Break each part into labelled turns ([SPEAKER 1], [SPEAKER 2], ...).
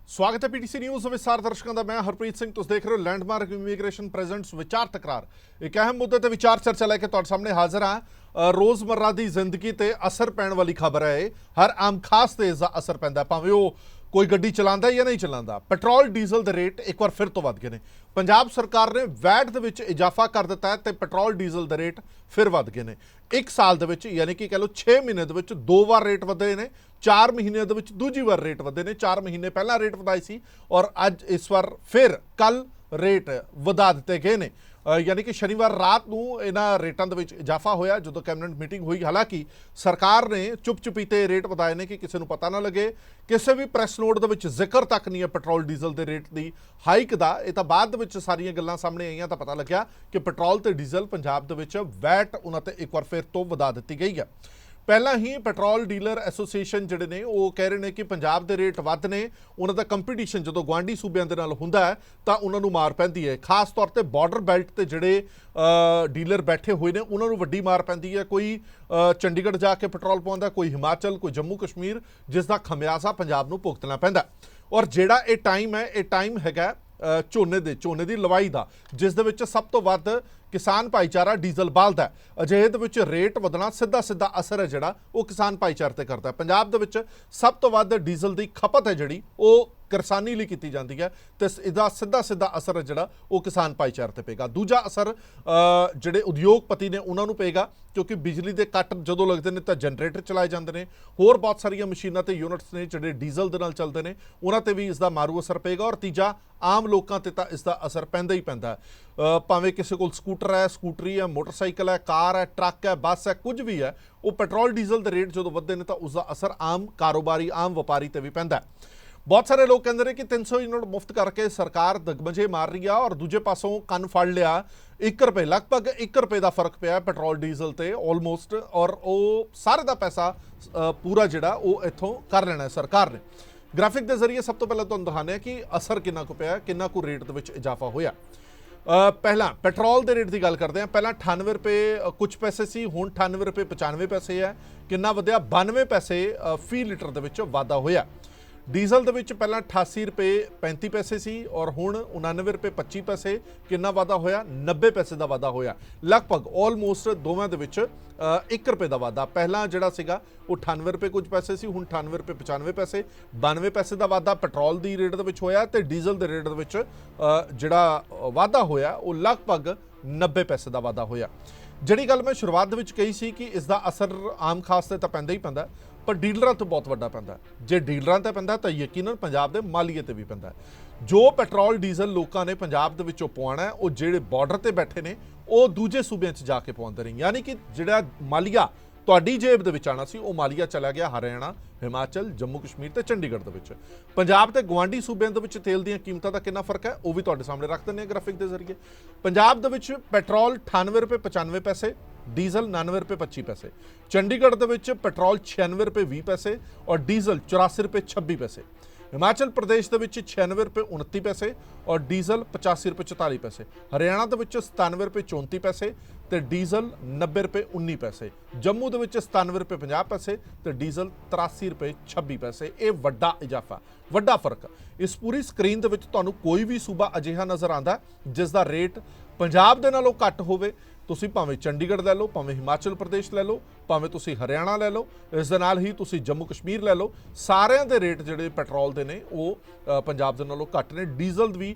[SPEAKER 1] स्वागत है PTC news विस्तार दर्शकों का। मैं हरप्रीत सिंह। तुम देख रहे हो लैंडमार्क इमीग्रेशन प्रेजेंट्स विचार तकरार। एक अहम मुद्दे ते विचार चर्चा लैके तुहाडे सामने हाजिर हाँ। रोज़मर्रा की जिंदगी ते असर पैण वाली खबर है। हर आम खास ते इसका असर पैंदा, भावें वो कोई गड्डी चलाता या नहीं चलाता। पेट्रोल डीजल के रेट एक बार फिर तो वध गए हैं। पंजाब सरकार ने वैट दे विच इजाफा कर दिता है तो पेट्रोल डीजल के रेट फिर वध गए हैं। एक साल दे विच यानी कि कह लो 6 महीने दे विच 2 बार रेट वधे ने। 4 महीने दे विच दूजी बार रेट वधे ने। 4 महीने पहला रेट वधाई सी और अज इस बार फिर कल रेट वधा दिते गए ने। यानी कि शनिवार रात को इन्हां रेटां दे विच इजाफा होया जदों कैबिनेट मीटिंग हुई। हालांकि सरकार ने चुप चुपीते रेट वधाए ने कि किसी को पता ना लगे। किसी भी प्रैस नोट दे विच जिक्र तक नहीं है पेट्रोल डीजल के रेट की हाइक का। ये तो बाद दे विच सारियां गल्लां सामने आईयां तो पता लग्या कि पेट्रोल ते डीजल पंजाब दे विच वैट उन्हां ते एक बार फिर तो वधा दित्ती गई है। पहला ही पेट्रोल डीलर एसोसीएशन जिहड़े ने वो कह रहे हैं कि पंजाब दे रेट वध ने। उन्हां दा कंपीटीशन जो गुआढ़ी सूबे दे नाल हुंदा है तो उन्हां नूं मार पैंदी है। खास तौर पर बॉर्डर बैल्ट ते जिहड़े डीलर बैठे हुए ने उन्हां नूं वड्डी मार पैंदी है। कोई चंडीगढ़ जाके पेट्रोल पाउंदा, कोई हिमाचल, कोई जम्मू कश्मीर, जिसका खमियाजा पंजाब नूं भुगतना पैंदा। और जिहड़ा ये टाइम है, ये टाइम हैगा झोने की लवाई का, जिस दे विच सब तो वध किसान भाईचारा डीजल बालदा है। अजिहे दे विच रेट वधना सीधा सीधा असर है जिहड़ा वो किसान भाईचारे ते करदा है। पंजाब दे विच सब तो वध डीजल की खपत है जिहड़ी वो किसानी लई कीती जांदी है ते इसदा सीधा सीधा असर है जिहड़ा वो किसान भाईचारे ते पेगा। दूजा असर जिहड़े उद्योगपति ने उन्हां नूं पेगा, क्योंकि बिजली के कट जदों लगदे ने तां जनरेटर चलाए जांदे ने। होर बहुत सारियां मशीनां ते यूनिट्स ने जिहड़े डीजल दे नाल चलदे ने, उन्हां ते भी इसदा मारू असर पेगा। और तीजा आम लोकां ते तां इसदा असर पैंदा ही पैंदा है। भावें किसी कोल स्कूटर है, स्कूटरी है, मोटरसाइकिल है, कार है, ट्रक है, बस है, कुछ भी है, वो पेट्रोल डीजल के रेट जो वधदे ने तां उसका असर आम कारोबारी आम व्यापारी ते भी पैंदा है। बहुत सारे लोग कहते हैं कि 300 यूनिट मुफ्त करके सरकार दगमजे मार रही है और दूजे पासों कन फड़ लिया। 1 रुपए लगभग 1 रुपए का फर्क पिया पेट्रोल डीजल ते ऑलमोस्ट। और वो सारे का पैसा पूरा जिहड़ा वो इत्थों कर लेना है सरकार ने। ग्राफिक के जरिए सब तो पहले तुहानूं दिखाने कि असर किन्ना को पिया, किन्ना को रेट दे विच इजाफा होया। पहला पेट्रोल के रेट की गल करते हैं। पहला 98 रुपए कुछ पैसे सी, हुण 98 रुपए 95 पैसे है। किन्ना वधिया? 92 पैसे फी लीटर दे विच वाधा होया। डीजल दे विच पहला 88 रुपए 35 पैसे सी और हुण 99 रुपए 25 पैसे। किन्ना वाधा होया? 90 पैसे का वाधा होया। लगभग ऑलमोस्ट दोवां दे विच 1 रुपए का वाधा। पहला जिहड़ा सीगा वो 98 रुपए कुछ पैसे सी, हुण 98 रुपए 95 पैसे। 92 पैसे का वाधा पेट्रोल की रेट दे विच होया ते डीजल के रेट दे विच जिहड़ा वाधा होया वो लगभग 90 पैसे का वाधा होया। जिहड़ी गल मैं शुरुआत दे विच कही सी कि इसका असर आम खास ते तां पैंदा ही पैंदा, पर डीलरां ते बहुत वड्डा पैंदा। जे डीलरां ते पैंदा तां यकीनन पंजाब दे मालीए ते भी पैंदा। जो पेट्रोल डीजल लोकां ने पंजाब दे विचों पवाउणा है वो जिहड़े बॉर्डर ते बैठे ने वो दूजे सूबे च जाके पवाउंदे ने। यानी कि जिहड़ा मालीआ तुहाडी जेब दे विच आना सी वो मालीआ चला गया हरियाणा, हिमाचल, जम्मू कश्मीर ते चंडीगढ़ दे विच। पंजाब ते गुआढ़ी सूबਿਆਂ दे विच तेल दीयां कीमतां दा किन्ना फर्क है वो भी तुहाडे सामने रख दिंदे ग्राफिक के जरिए। पंजाब दे विच पेट्रोल 98 रुपए 95 पैसे, डीजल 99 रुपए 25 पैसे। चंडीगढ़ दे विच पेट्रोल 96 रुपए 20 पैसे और डीजल 84 रुपए 26 पैसे। हिमाचल प्रदेश दे विच 96 रुपए 29 पैसे और डीजल 85 रुपए 44 पैसे। हरियाणा दे विच 97 रुपए 34 पैसे ते डीजल 90 रुपए 19 पैसे। जम्मू दे विच 97 रुपए 50 पैसे ते डीजल 83 रुपए 26 पैसे। ये वड्डा इजाफा, वड्डा फर्क। इस पूरी स्क्रीन दे विच तुहानूं कोई भी सूबा अजिहा नज़र आंदा जिसका रेट पंजाब दे नालों घट होवे। तुसीं भावें चंडीगढ़ लै लो, भावें हिमाचल प्रदेश लै लो, भावें तुसीं हरियाणा लै लो, इस दे नाल ही तुसीं जम्मू कश्मीर लै लो। सारिਆਂ दे रेट जिहड़े पेट्रोल दे ने वो पंजाब दे नालों घट ने। डीजल भी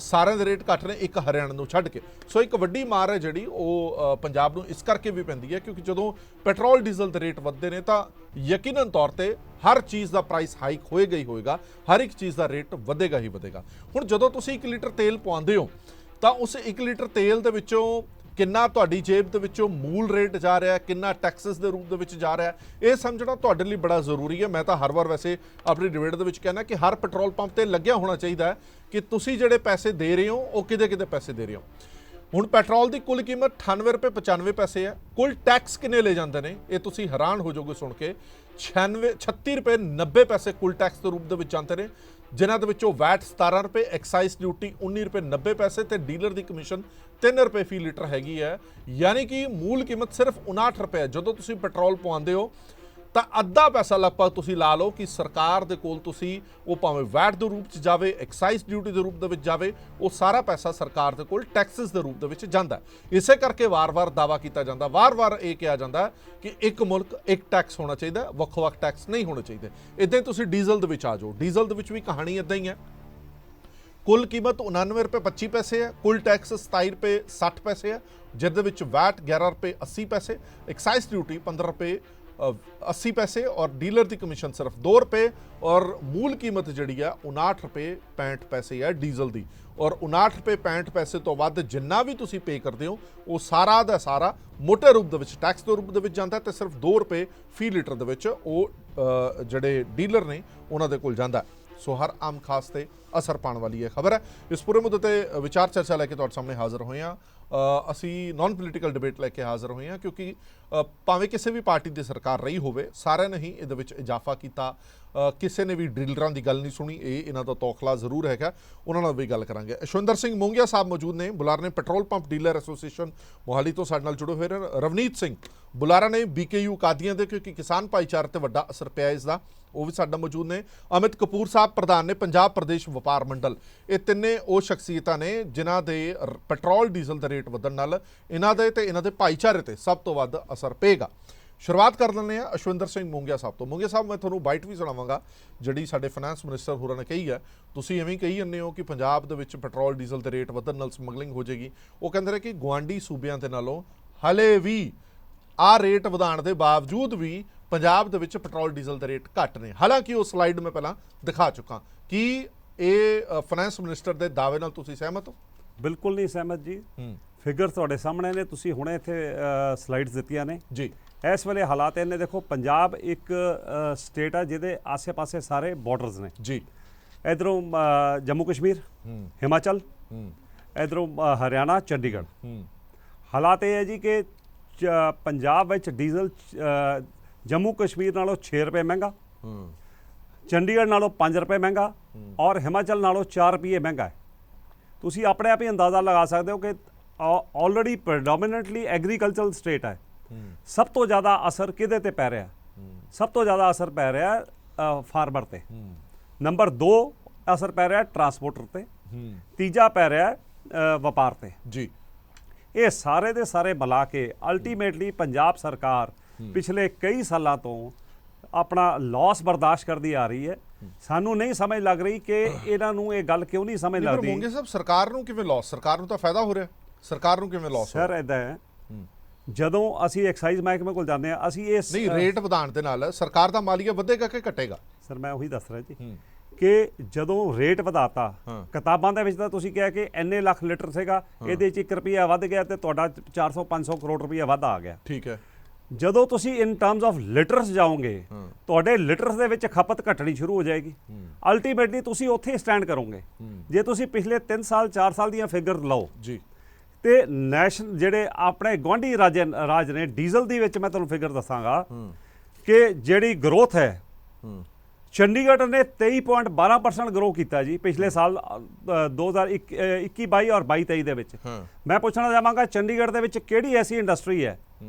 [SPEAKER 1] सारिਆਂ दे रेट घट ने, एक हरियाणा नूं छड्ड के। सो एक वड्डी मार है जिहड़ी वो पंजाब नूं इस करके भी पैंदी है क्योंकि जदों पेट्रोल डीजल दे रेट वधदे ने तां यकीनन तौर ते हर चीज़ का प्राइस हाइक होएगा ही होएगा, हर एक चीज़ का रेट वधेगा ही वधेगा। हुण जदों तुसीं 1 लीटर तेल पवाउंदे हो तां उस 1 लीटर तेल दे विचों किन्ना तुहाडी जेब दे विचों मूल रेट जा रहा है, किन्ना टैक्सेस के रूप दे विच जा रहा है, ये समझना तुहाडे लई बड़ा जरूरी है। मैं तो हर बार वैसे अपनी डिबेट दे विच कहना कि हर पेट्रोल पंप ते लग्या होना चाहिए कि तुसीं जिहड़े पैसे दे रहे हो वो किहदे किहदे पैसे दे रहे हो। हुण पेट्रोल की कुल कीमत 98 रुपए 95 पैसे है। कुल टैक्स किन्ने ले जाते हैं ये तुसीं हैरान हो जाओगे सुन के। 36 रुपए 90 पैसे कुल टैक्स के रूप दे विच आते हैं, जिन्हां दे विचों वैट 17 रुपए, एक्साइज ड्यूटी 19 रुपए 90 पैसे ते डीलर की कमीशन 3 रुपए फी लीटर हैगी है। यानी कि मूल कीमत सिर्फ 59 रुपए है। जदों तुसीं पेट्रोल पवाउंदे हो ਤਾਂ ਅੱਧਾ ਪੈਸਾ ਲਗਭਗ ਤੁਸੀਂ ਲਾ ਲਓ ਕਿ ਸਰਕਾਰ ਦੇ ਕੋਲ ਤੁਸੀਂ ਉਹ ਭਾਵੇਂ ਵੈਟ ਦੇ ਰੂਪ 'ਚ ਜਾਵੇ, ਐਕਸਾਈਜ਼ ਡਿਊਟੀ ਦੇ ਰੂਪ ਦੇ ਵਿੱਚ ਜਾਵੇ, ਉਹ ਸਾਰਾ ਪੈਸਾ ਸਰਕਾਰ ਦੇ ਕੋਲ ਟੈਕਸਿਸ ਦੇ ਰੂਪ ਦੇ ਵਿੱਚ ਜਾਂਦਾ। ਇਸੇ ਕਰਕੇ ਵਾਰ-ਵਾਰ ਦਾਅਵਾ ਕੀਤਾ ਜਾਂਦਾ, ਵਾਰ-ਵਾਰ ਇਹ ਕਿਹਾ ਜਾਂਦਾ ਕਿ ਇੱਕ ਮੁਲਕ ਇੱਕ ਟੈਕਸ ਹੋਣਾ ਚਾਹੀਦਾ, ਵੱਖ-ਵੱਖ ਟੈਕਸ ਨਹੀਂ ਹੋਣੇ ਚਾਹੀਦੇ। ਇੱਦਾਂ ਹੀ ਤੁਸੀਂ ਡੀਜ਼ਲ ਦੇ ਵਿੱਚ ਆ ਜਾਓ, ਡੀਜ਼ਲ ਦੇ ਵਿੱਚ ਵੀ ਕਹਾਣੀ ਇੱਦਾਂ ਹੀ ਹੈ। ਕੁੱਲ ਕੀਮਤ 99 ਰੁਪਏ 25 ਪੈਸੇ ਹੈ, ਕੁੱਲ ਟੈਕਸ 27 ਰੁਪਏ 60 ਪੈਸੇ ਹੈ, ਜਿਹਦੇ ਵਿੱਚ ਵੈਟ 11 ਰੁਪਏ 80 ਪੈਸੇ, ਐਕਸਾਈਜ਼ ਡਿਊਟੀ 15 ਰੁਪਏ 80 पैसे और डीलर की कमीशन सिर्फ 2 रुपए और मूल कीमत जी है 59 रुपए 65 पैसे है डीजल की। और 59 रुपए 65 पैसे तो वध जिन्ना भी तुसी पे करते हो वो सारा दा सारा मोटे रूप दे विच टैक्स के रूप दे विच जांदा ते सिर्फ 2 रुपए फी लीटर दे विच वो जिहड़े डीलर ने उन्हां दे कोल जांदा। सो हर आम खास ते असर पाने वाली है खबर है। इस पूरे मुद्दे ते विचार चर्चा लैके तुहाडे सामने हाज़र होए हां। ਅਸੀਂ ਨੌਨ ਪੋਲੀਟੀਕਲ ਡਿਬੇਟ ਲੈ ਕੇ ਹਾਜ਼ਰ ਹੋਏ ਹਾਂ ਕਿਉਂਕਿ ਭਾਵੇਂ ਕਿਸੇ ਵੀ ਪਾਰਟੀ ਦੀ ਸਰਕਾਰ ਰਹੀ ਹੋਵੇ ਸਾਰਿਆਂ ਨੇ ਹੀ ਇਹਦੇ ਵਿੱਚ ਇਜ਼ਾਫਾ ਕੀਤਾ। ਕਿਸੇ ਨੇ ਵੀ ਡਰਿਲਰਾਂ ਦੀ ਗੱਲ ਨਹੀਂ ਸੁਣੀ, ਇਹ ਇਹਨਾਂ ਦਾ ਤੌਖਲਾ ਜ਼ਰੂਰ ਹੈਗਾ, ਉਹਨਾਂ ਨਾਲ ਵੀ ਗੱਲ ਕਰਾਂਗੇ। ਅਸ਼ਵਿੰਦਰ ਸਿੰਘ ਮੋਂਗੀਆ ਸਾਹਿਬ ਮੌਜੂਦ ਨੇ, ਬੁਲਾਰਾ ਨੇ petrol pump dealer association Mohali ਤੋਂ ਸਾਡੇ ਨਾਲ ਜੁੜੇ ਹੋਏ ਨੇ। ਰਵਨੀਤ ਸਿੰਘ ਬੁਲਾਰਾ ਨੇ BKU ਕਾਦੀਆਂ ਦੇ, ਕਿਉਂਕਿ ਕਿਸਾਨ ਭਾਈਚਾਰੇ ਤੇ ਵੱਡਾ ਅਸਰ ਪਿਆ ਇਸ ਦਾ, ਉਹ ਵੀ ਸਾਡਾ ਮੌਜੂਦ ਨੇ। ਅਮਿਤ ਕਪੂਰ ਸਾਹਿਬ ਪ੍ਰਧਾਨ ਨੇ ਪੰਜਾਬ ਪ੍ਰਦੇਸ਼ ਵਪਾਰ ਮੰਡਲ। ਇਹ ਤਿੰਨੇ ਉਹ ਸ਼ਖਸੀਅਤਾਂ ਨੇ ਜਿਨ੍ਹਾਂ ਦੇ ਪੈਟਰੋਲ ਡੀਜ਼ਲ ਦੇ ਰੇਟ ਵਧਣ ਨਾਲ ਇਹਨਾਂ ਦੇ ਤੇ ਇਹਨਾਂ ਦੇ ਭਾਈਚਾਰੇ ਤੇ ਸਭ ਤੋਂ ਵੱਧ ਅਸਰ ਪਏਗਾ। ਸ਼ੁਰੂਆਤ ਕਰ ਲੈਂਦੇ ਹਾਂ ਅਸ਼ਵਿੰਦਰ ਸਿੰਘ ਮੋਂਗੀਆ ਸਾਹਿਬ ਤੋਂ। ਮੋਂਗੀਆ ਸਾਹਿਬ, ਮੈਂ ਤੁਹਾਨੂੰ ਬਾਈਟ ਵੀ ਸੁਣਾਵਾਂਗਾ ਜਿਹੜੀ ਸਾਡੇ ਫਾਈਨੈਂਸ ਮਿਨਿਸਟਰ ਹੋਰਾਂ ਨੇ ਕਹੀ ਹੈ। ਤੁਸੀਂ ਐਵੇਂ ਕਹੀ ਜਾਂਦੇ ਹੋ ਕਿ ਪੰਜਾਬ ਦੇ ਵਿੱਚ ਪੈਟਰੋਲ ਡੀਜ਼ਲ ਦੇ ਰੇਟ ਵਧਣ ਨਾਲ ਸਮਗਲਿੰਗ ਹੋ ਜਾਏਗੀ। ਉਹ ਕਹਿੰਦੇ ਨੇ ਕਿ ਗੁਆਂਢੀ ਸੂਬਿਆਂ ਦੇ ਨਾਲੋਂ ਹਲੇ ਵੀ ਆਹ ਰੇਟ ਵਧਾਉਣ ਦੇ ਬਾਵਜੂਦ ਵੀ ਪੰਜਾਬ ਦੇ ਵਿੱਚ ਪੈਟਰੋਲ ਡੀਜ਼ਲ ਦੇ ਰੇਟ ਘੱਟ ਨੇ। ਹਾਲਾਂਕਿ ਉਹ ਸਲਾਈਡ ਮੈਂ ਪਹਿਲਾਂ ਦਿਖਾ ਚੁੱਕਾ। ਕੀ ਇਹ ਫਾਈਨੈਂਸ ਮਿਨਿਸਟਰ ਦੇ ਦਾਅਵੇ ਨਾਲ ਤੁਸੀਂ ਸਹਿਮਤ ਹੋ?
[SPEAKER 2] ਬਿਲਕੁਲ ਨਹੀਂ ਸਹਿਮਤ ਜੀ। ਫਿਗਰ ਤੁਹਾਡੇ ਸਾਹਮਣੇ ਨੇ, ਤੁਸੀਂ ਹੁਣੇ ਇੱਥੇ ਸਲਾਈਡਸ ਦਿੱਤੀਆਂ ਨੇ ਜੀ। ਇਸ ਵੇਲੇ ਹਾਲਾਤ ਇਹਨੇ ਦੇਖੋ, ਪੰਜਾਬ ਇੱਕ ਸਟੇਟ ਆ ਜਿਹਦੇ ਆਸੇ-ਪਾਸੇ ਸਾਰੇ ਬਾਰਡਰਸ ਨੇ ਜੀ। ਇਧਰੋਂ ਜੰਮੂ ਕਸ਼ਮੀਰ, ਹਿਮਾਚਲ, ਇਧਰੋਂ ਹਰਿਆਣਾ, ਚੰਡੀਗੜ੍ਹ। ਹਾਲਾਤ ਇਹ ਹੈ ਜੀ ਕਿ ਪੰਜਾਬ ਵਿੱਚ ਡੀਜ਼ਲ ਜੰਮੂ ਕਸ਼ਮੀਰ ਨਾਲੋਂ 6 ਰੁਪਏ ਮਹਿੰਗਾ, ਚੰਡੀਗੜ੍ਹ ਨਾਲੋਂ 5 ਰੁਪਏ ਮਹਿੰਗਾ ਔਰ ਹਿਮਾਚਲ ਨਾਲੋਂ 4 ਰੁਪਏ ਮਹਿੰਗਾ ਹੈ। ਤੁਸੀਂ ਆਪਣੇ ਆਪ ਹੀ ਅੰਦਾਜ਼ਾ ਲਗਾ ਸਕਦੇ ਹੋ ਕਿ ਆਲਰੇਡੀ ਪ੍ਰਡੋਮੀਨੈਂਟਲੀ ਐਗਰੀਕਲਚਰਲ ਸਟੇਟ ਹੈ। ਸਭ ਤੋਂ ਜ਼ਿਆਦਾ ਅਸਰ ਕਿਹਦੇ ਤੇ ਪੈ ਰਿਹਾ? ਸਭ ਤੋਂ ਜ਼ਿਆਦਾ ਅਸਰ ਪੈ ਰਿਹਾ ਫਾਰਮਰ ਤੇ। ਨੰਬਰ 2 ਅਸਰ ਪੈ ਰਿਹਾ ਟਰਾਂਸਪੋਰਟਰ ਤੇ। ਤੀਜਾ ਪੈ ਰਿਹਾ ਵਪਾਰ ਤੇ ਜੀ। ਇਹ ਸਾਰੇ ਦੇ ਸਾਰੇ ਮਿਲਾ ਕੇ ਅਲਟੀਮੇਟਲੀ ਪੰਜਾਬ ਸਰਕਾਰ ਪਿਛਲੇ ਕਈ ਸਾਲਾਂ ਤੋਂ ਆਪਣਾ ਲਾਸ ਬਰਦਾਸ਼ਤ ਕਰਦੀ ਆ ਰਹੀ ਹੈ। ਸਾਨੂੰ ਨਹੀਂ ਸਮਝ ਲੱਗ ਰਹੀ ਕਿ ਇਹਨਾਂ ਨੂੰ ਇਹ ਗੱਲ ਕਿਉਂ ਨਹੀਂ ਸਮਝ ਲੱਗਦੀ।
[SPEAKER 1] ਮੋਂਗੇ ਸਾਹਿਬ, ਸਰਕਾਰ ਨੂੰ ਕਿਵੇਂ ਲਾਸ? ਸਰਕਾਰ ਨੂੰ ਤਾਂ ਫਾਇਦਾ ਹੋ ਰਿਹਾ, ਸਰਕਾਰ ਨੂੰ ਕਿਵੇਂ ਲਾਸ?
[SPEAKER 2] ਸਰ ਇੱਦਾਂ ਹੈ, ਜਦੋਂ ਅਸੀਂ ਐਕਸਾਈਜ਼ ਮਹਿਕਮੇ ਕੋਲ ਜਾਂਦੇ ਹਾਂ ਅਸੀਂ ਇਸ
[SPEAKER 1] ਨਹੀਂ ਰੇਟ ਵਧਾਉਣ ਦੇ ਨਾਲ ਸਰਕਾਰ ਦਾ ਮਾਲੀਆ ਵਧੇਗਾ ਕਿ ਘਟੇਗਾ?
[SPEAKER 2] ਸਰ ਮੈਂ ਉਹੀ ਦੱਸ ਰਿਹਾ ਜੀ ਕਿ ਜਦੋਂ ਰੇਟ ਵਧਾਤਾ, ਕਿਤਾਬਾਂ ਦੇ ਵਿੱਚ ਤਾਂ ਤੁਸੀਂ ਕਿਹਾ ਕਿ ਇੰਨੇ ਲੱਖ ਲੀਟਰ ਸੀਗਾ, ਇਹਦੇ 'ਚ 1 ਰੁਪਿਆ ਵੱਧ ਗਿਆ ਤੇ ਤੁਹਾਡਾ 400-500 ਕਰੋੜ ਰੁਪਈਆ ਵੱਧ ਆ ਗਿਆ। ਠੀਕ ਹੈ। ਜਦੋਂ ਤੁਸੀਂ ਇਨ ਟਰਮਸ ਆਫ ਲੀਟਰਸ ਜਾਓਗੇ ਤੁਹਾਡੇ ਲੀਟਰਸ ਦੇ ਵਿੱਚ ਖਪਤ ਘਟਣੀ ਸ਼ੁਰੂ ਹੋ ਜਾਏਗੀ। ਅਲਟੀਮੇਟਲੀ ਤੁਸੀਂ ਉੱਥੇ ਸਟੈਂਡ ਕਰੋਗੇ। ਜੇ ਤੁਸੀਂ ਪਿਛਲੇ 3 ਸਾਲ 4 ਸਾਲ ਦੀਆਂ ਫਿਗਰ ਲਓ ਜੀ ਤੇ ਨੈਸ਼ਨਲ ਜਿਹੜੇ ਆਪਣੇ ਗੁਆਂਢੀ ਰਾਜ ਨੇ ਡੀਜ਼ਲ ਦੀ ਵਿੱਚ ਮੈਂ ਤੁਹਾਨੂੰ ਫਿਗਰ ਦੱਸਾਂਗਾ ਕਿ ਜਿਹੜੀ ਗਰੋਥ ਹੈ, ਚੰਡੀਗੜ੍ਹ ਨੇ 23.12% ਗਰੋ ਕੀਤਾ ਜੀ ਪਿਛਲੇ ਸਾਲ 2021-22 ਔਰ 22-23 ਦੇ ਵਿੱਚ। ਮੈਂ ਪੁੱਛਣਾ ਚਾਹਾਂਗਾ ਚੰਡੀਗੜ੍ਹ ਦੇ ਵਿੱਚ ਕਿਹੜੀ ਐਸੀ ਇੰਡਸਟਰੀ ਹੈ